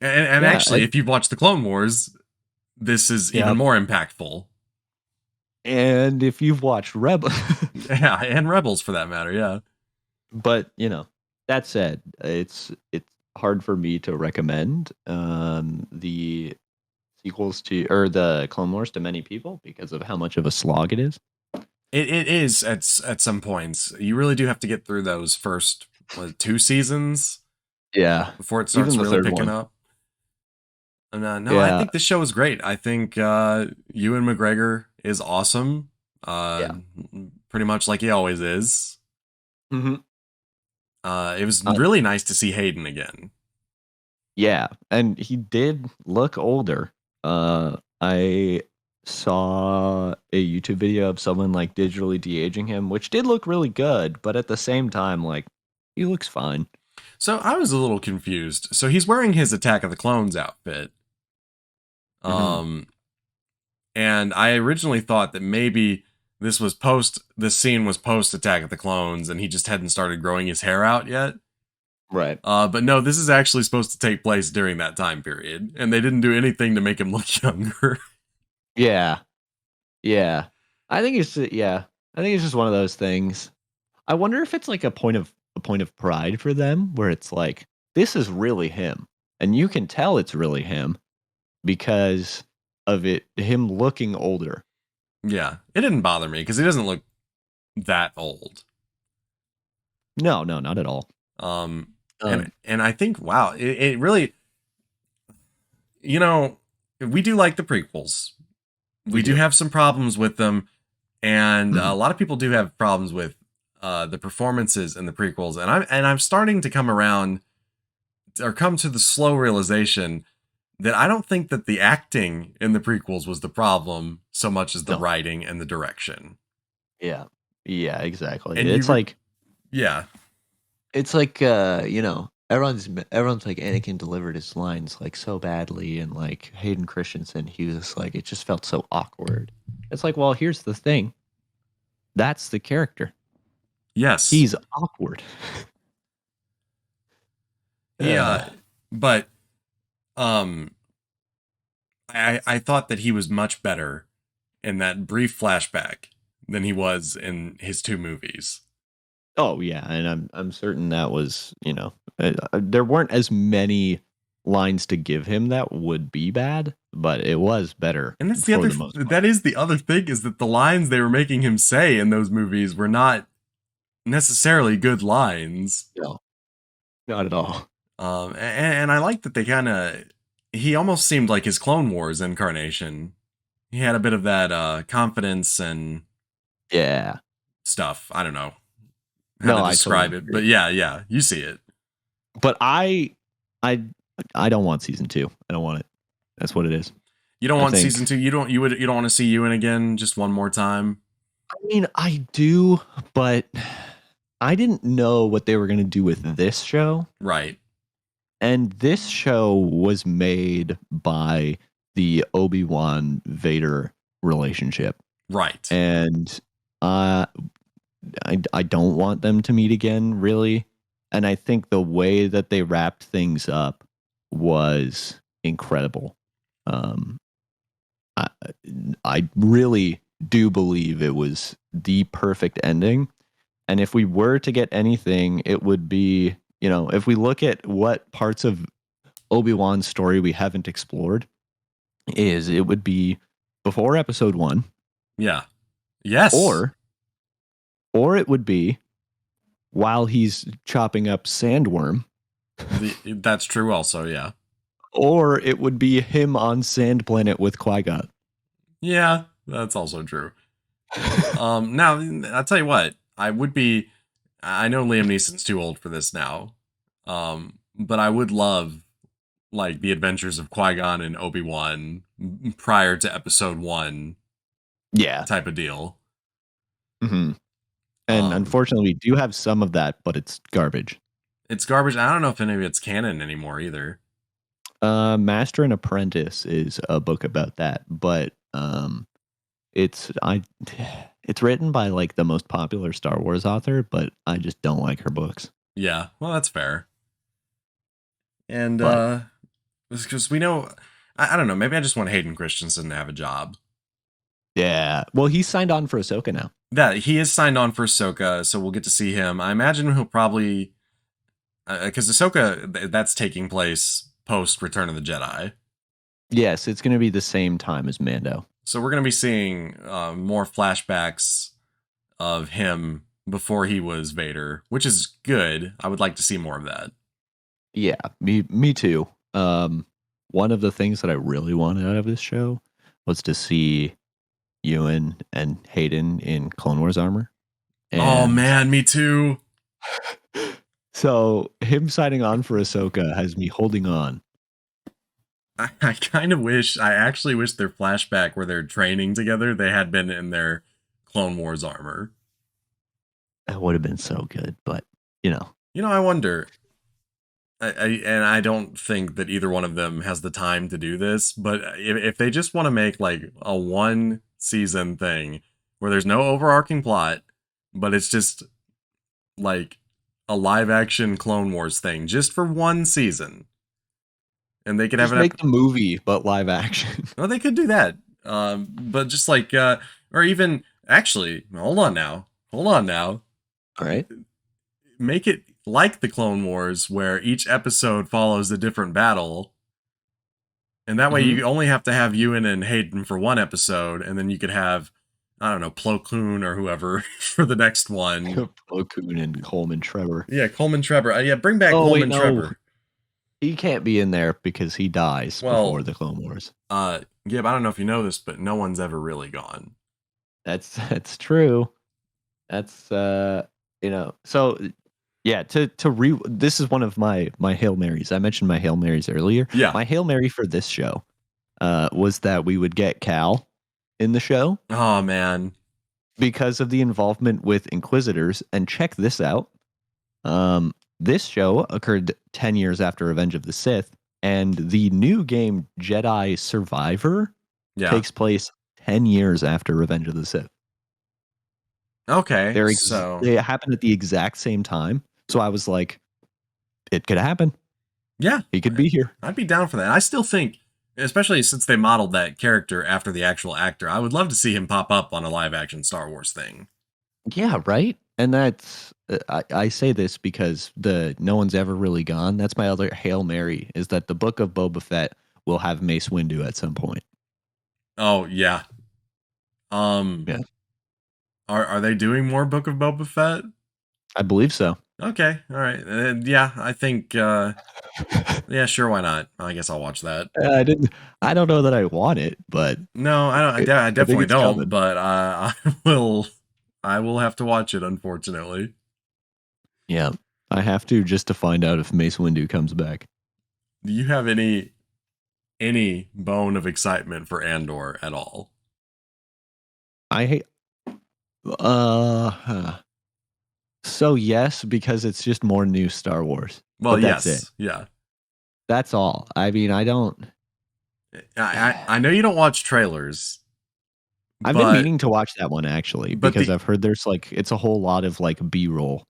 And yeah, actually, if you've watched the Clone Wars, this is even more impactful. And if you've watched Rebels. Yeah, and Rebels for that matter, yeah. But, that said, it's hard for me to recommend the sequels to, or the Clone Wars to many people because of how much of a slog it is. It is at some points. You really do have to get through those first 2 seasons. Yeah. Before it starts really picking up. And I think this show is great. I think Ewan McGregor is awesome. Pretty much like he always is. Mm-hmm. It was really nice to see Hayden again. Yeah, and he did look older. I saw a YouTube video of someone like digitally de-aging him, which did look really good, but at the same time, like, he looks fine. So I was a little confused. So he's wearing his Attack of the Clones outfit. Mm-hmm. And I originally thought that maybe this scene was post Attack of the Clones and he just hadn't started growing his hair out yet. Right. But no, this is actually supposed to take place during that time period, and they didn't do anything to make him look younger. Yeah. I think it's just one of those things. I wonder if it's like a point of pride for them, where it's like, this is really him, and you can tell it's really him because of him looking older. Yeah, it didn't bother me because he doesn't look that old. No, no, not at all. Um, Um, and I think wow, it really, you know, we do like the prequels. we We do do. have some problems with them, and a Mhm. lot of people do have problems with the performances in the prequels. And I'm starting to come around or come to the slow realization that I don't think that the acting in the prequels was the problem so much as the No. writing and the direction. Yeah. Yeah, exactly. And yeah, It's like everyone's like Anakin delivered his lines like so badly, and like Hayden Christensen, he was like it just felt so awkward. It's like, well, here's the thing. That's the character. yes, He's awkward. he Uh, but um, I thought that he was much better in that brief flashback than he was in his two movies. oh yeah, and I'm certain that was, there weren't as many lines to give him that would be bad, but it was better And that's the for other the most part. that is the other thing is that the lines they were making him say in those movies were not necessarily good lines. No, not at all. And I like that they kind of he almost seemed like his Clone Wars incarnation. He had a bit of that confidence and Yeah. stuff. I don't know how No, to I describe totally it, but agree. yeah, you see it. But I I don't want season 2. I don't want it. That's what it is. You don't I want season think two. You don't want to see Ewan again just one more time, I mean, I do, but I didn't know what they were going to do with this show. right? And this show was made by the Obi-Wan Vader relationship. Right. And uh I don't want them to meet again, really. And I think the way that they wrapped things up was incredible. Um, I, I really do believe it was the perfect ending. And if we were to get anything, it would be, if we look at what parts of Obi-Wan's story we haven't explored, it would be before episode 1, Yeah. Yes. or it would be while he's chopping up Sandworm, That's true. Also, yeah. or it would be him on Sand Planet with Qui-Gon. Yeah, that's also true. Now I'll tell you what. I would be. I know Liam Neeson's too old for this now. But I would love like the adventures of Qui Gon and Obi Wan prior to Episode 1 Yeah. type of deal. hmm And Um, unfortunately, we do have some of that, but it's garbage. it's garbage. I don't know if any of it's canon anymore either. Master and Apprentice is a book about that, but it's I it's written by like the most popular Star Wars author, but I just don't like her books. Yeah, well, that's fair. And But because we know, I don't know. Maybe I just want Hayden Christensen to have a job. yeah, well, he's signed on for Ahsoka now. That he is signed on for Ahsoka, so we'll get to see him. I imagine he'll probably because Ahsoka that's taking place post Return of the Jedi. Yes, it's going to be the same time as Mando. So we're going to be seeing more flashbacks of him before he was Vader, which is good. I would like to see more of that. Yeah, me too. One of the things that I really wanted out of this show was to see Ewan and Hayden in Clone Wars armor. Oh And man, me too. so him signing on for Ahsoka has me holding on. I kind of wish, I actually wish their flashback where they're training together, they had been in their Clone Wars armor. That would have been so good, but you know, I wonder, and I don't think that either one of them has the time to do this, but if they just want to make like a one season thing where there's no overarching plot, but it's just like a live action Clone Wars thing just for one season, and they could have just an make the movie but live action. well, they could do that. But just like, or even actually, hold on now, All right. make it like the Clone Wars, where each episode follows a different battle, and that way Mm-hmm. you only have to have Ewan and Hayden for one episode, and then you could have I don't know, Plo Koon or whoever for the next one. Plo Koon and Coleman Trevor. Yeah, Coleman Trevor. Yeah, bring back Oh wait, Coleman no, Trevor. he can't be in there because he dies before Well, the Clone Wars. Gibb, I don't know if you know this, but no one's ever really gone. That's true. That's so yeah, this is one of my Hail Marys. I mentioned my Hail Marys earlier. Yeah. My Hail Mary for this show was that we would get Cal in the show Oh man. because of the involvement with Inquisitors. And check this out. This show occurred 10 years after Revenge of the Sith, and the new game Jedi Survivor Yeah. takes place 10 years after Revenge of the Sith. Okay. So They happened at the exact same time. So I was like, it could happen. yeah, He could be here. I'd be down for that. I still think, especially since they modeled that character after the actual actor, I would love to see him pop up on a live action Star Wars thing. Yeah, right. And that's I say this because the no one's ever really gone. That's my other Hail Mary is that the Book of Boba Fett will have Mace Windu at some point. Oh yeah. Yeah, Are they doing more Book of Boba Fett? I believe so. Okay, all right. Yeah, I think. Yeah, sure. Why not? I guess I'll watch that. I didn't. I don't know that I want it, but No, I don't. I I think definitely it's don't. coming. But I will. I will have to watch it. Unfortunately. Yeah, I have to just to find out if Mace Windu comes back. Do you have any bone of excitement for Andor at all? I hate. Huh. So yes, because it's just more new Star Wars. Well, But that's it. yes, yeah. That's all. I mean, I don't. I know you don't watch trailers, I've been but meaning to watch that one actually but because the I've heard there's like it's a whole lot of like B-roll.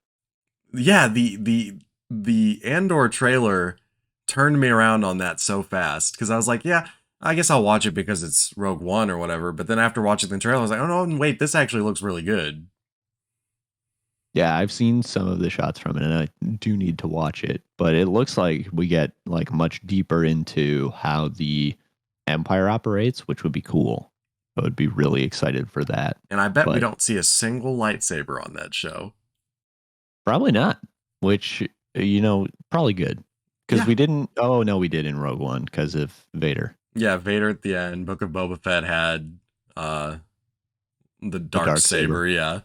yeah the Andor trailer turned me around on that so fast because I was like, yeah, I guess I'll watch it because it's Rogue One or whatever. But then after watching the trailer, I was like, oh no, wait, this actually looks really good. Yeah, I've seen some of the shots from it and I do need to watch it, but it looks like we get like much deeper into how the Empire operates, which would be cool. I would be really excited for that. And I bet we But don't see a single lightsaber on that show. probably not, which probably good. Because Yeah. we didn't. Oh no, we did in Rogue One because of Vader. Yeah, Vader at the end. Book of Boba Fett had uh the The dark dark saber, yeah.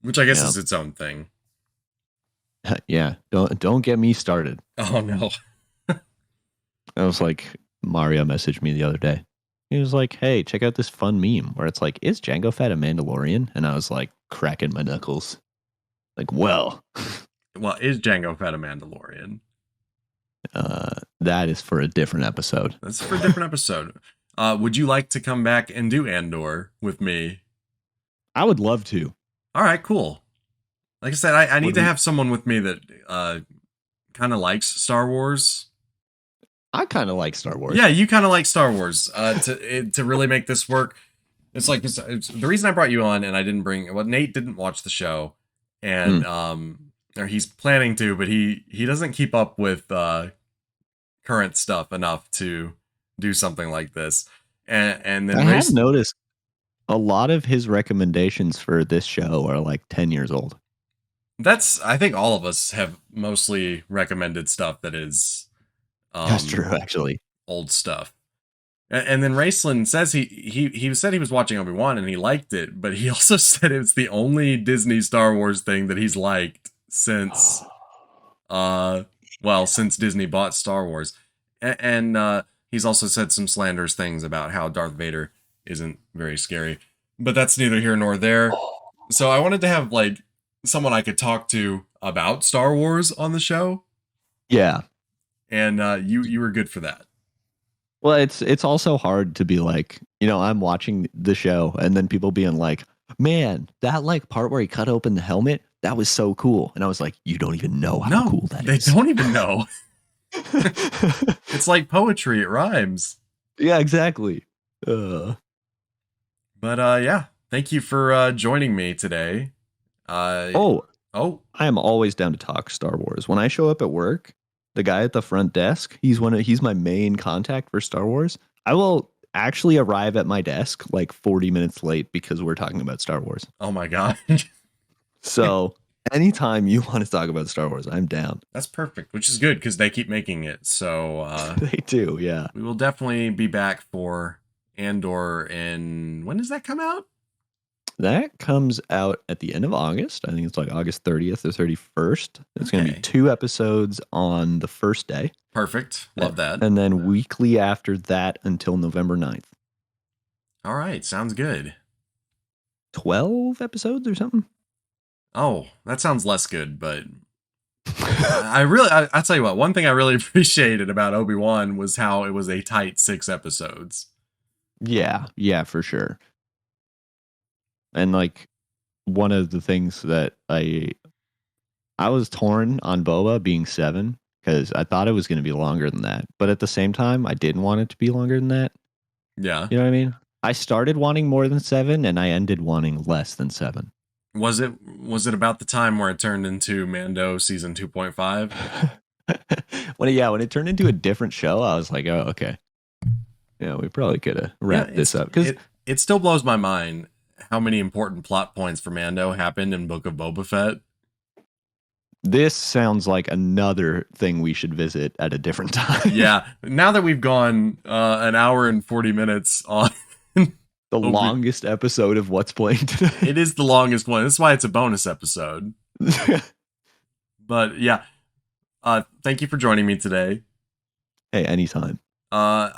Which I guess Yeah, is its own thing. yeah. Don't get me started. Oh no. I was like, Mario messaged me the other day. He was like, "Hey, check out this fun meme where it's like, is Jango Fett a Mandalorian?" And I was like, cracking my knuckles. Like, well, Well, is Jango Fett a Mandalorian? that is for a different episode. That's for a different episode. Would you like to come back and do Andor with me? I would love to. All right, cool. Like I said, I need Would to we? have someone with me that kind of likes Star Wars. I kind of like Star Wars. Yeah, you kind of like Star Wars. To really make this work, it's like it's the reason I brought you on, and I didn't bring. Well, Nate didn't watch the show, and or he's planning to, but he doesn't keep up with current stuff enough to do something like this. And then I have noticed a lot of his recommendations for this show are like 10 years old. That's I think all of us have mostly recommended stuff that is That's true, actually. old stuff. And then Raceland says he said he was watching Obi-Wan and he liked it, but he also said it's the only Disney Star Wars thing that he's liked since since Disney bought Star Wars. And he's also said some slanderous things about how Darth Vader isn't very scary. But that's neither here nor there. So I wanted to have like someone I could talk to about Star Wars on the show. Yeah. And you were good for that. Well, it's also hard to be like, I'm watching the show and then people being like, man, that like part where he cut open the helmet, that was so cool. And I was like, you don't even know how cool that is. They don't even know. It's like poetry, it rhymes. Yeah, exactly. But yeah, thank you for joining me today. I am always down to talk Star Wars. When I show up at work, the guy at the front desk, he's my main contact for Star Wars. I will actually arrive at my desk like 40 minutes late because we're talking about Star Wars. Oh my god. So anytime you want to talk about Star Wars, I'm down. That's perfect, which is good because they keep making it. So They do, yeah. we will definitely be back for Andor. And when does that come out? That comes out at the end of August. I think it's like August 30th or 31st. It's going to be Okay. 2 episodes on the first day. Perfect. Love that. And then weekly after that until November 9th. All right. Sounds good. 12 episodes or something? Oh, that sounds less good, but I'll tell you what, one thing I really appreciated about Obi-Wan was how it was a tight 6 episodes. Yeah, for sure. And like one of the things that I was torn on Boba being 7 because I thought it was going to be longer than that. But at the same time, I didn't want it to be longer than that. Yeah. You know what I mean? I started wanting more than 7 and I ended wanting less than 7. Was it about the time where it turned into Mando season 2.5? when it turned into a different show, I was like, oh, okay. Yeah, we probably could have wrapped this up. Because it still blows my mind how many important plot points for Mando happened in Book of Boba Fett. This sounds like another thing we should visit at a different time. Yeah. Now that we've gone an hour and 40 minutes on the longest episode of What's Playing Today. It is the longest one. That's why it's a bonus episode. But yeah. Thank you for joining me today. Hey, anytime. Where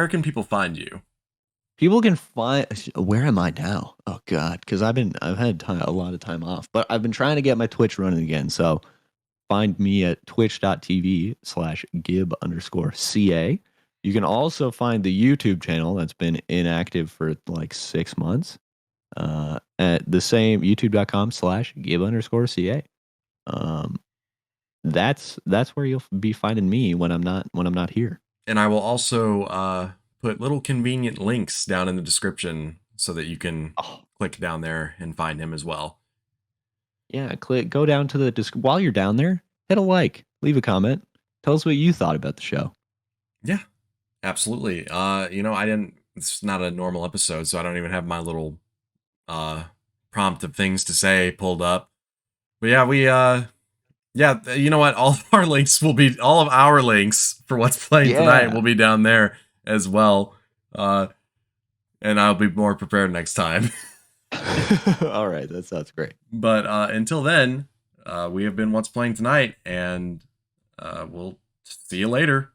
can people find you? People can find. Where am I now? Oh God, because I've had a lot of time off, but I've been trying to get my Twitch running again. So find me at twitch.tv/Gibb_CA. You can also find the YouTube channel that's been inactive for like 6 months. At the same youtube.com/Gibb_CA. That's where you'll be finding me when I'm not here. And I will also put little convenient links down in the description so that you can click down there and find him as well. Yeah, go down to the while you're down there, hit a like, leave a comment, tell us what you thought about the show. Yeah, absolutely. It's not a normal episode, so I don't even have my little prompt of things to say pulled up. But yeah, you know what? All of our links for What's Playing Tonight will be down there as well. And I'll be more prepared next time. All right, that sounds great. But until then, we have been What's Playing Tonight, and we'll see you later.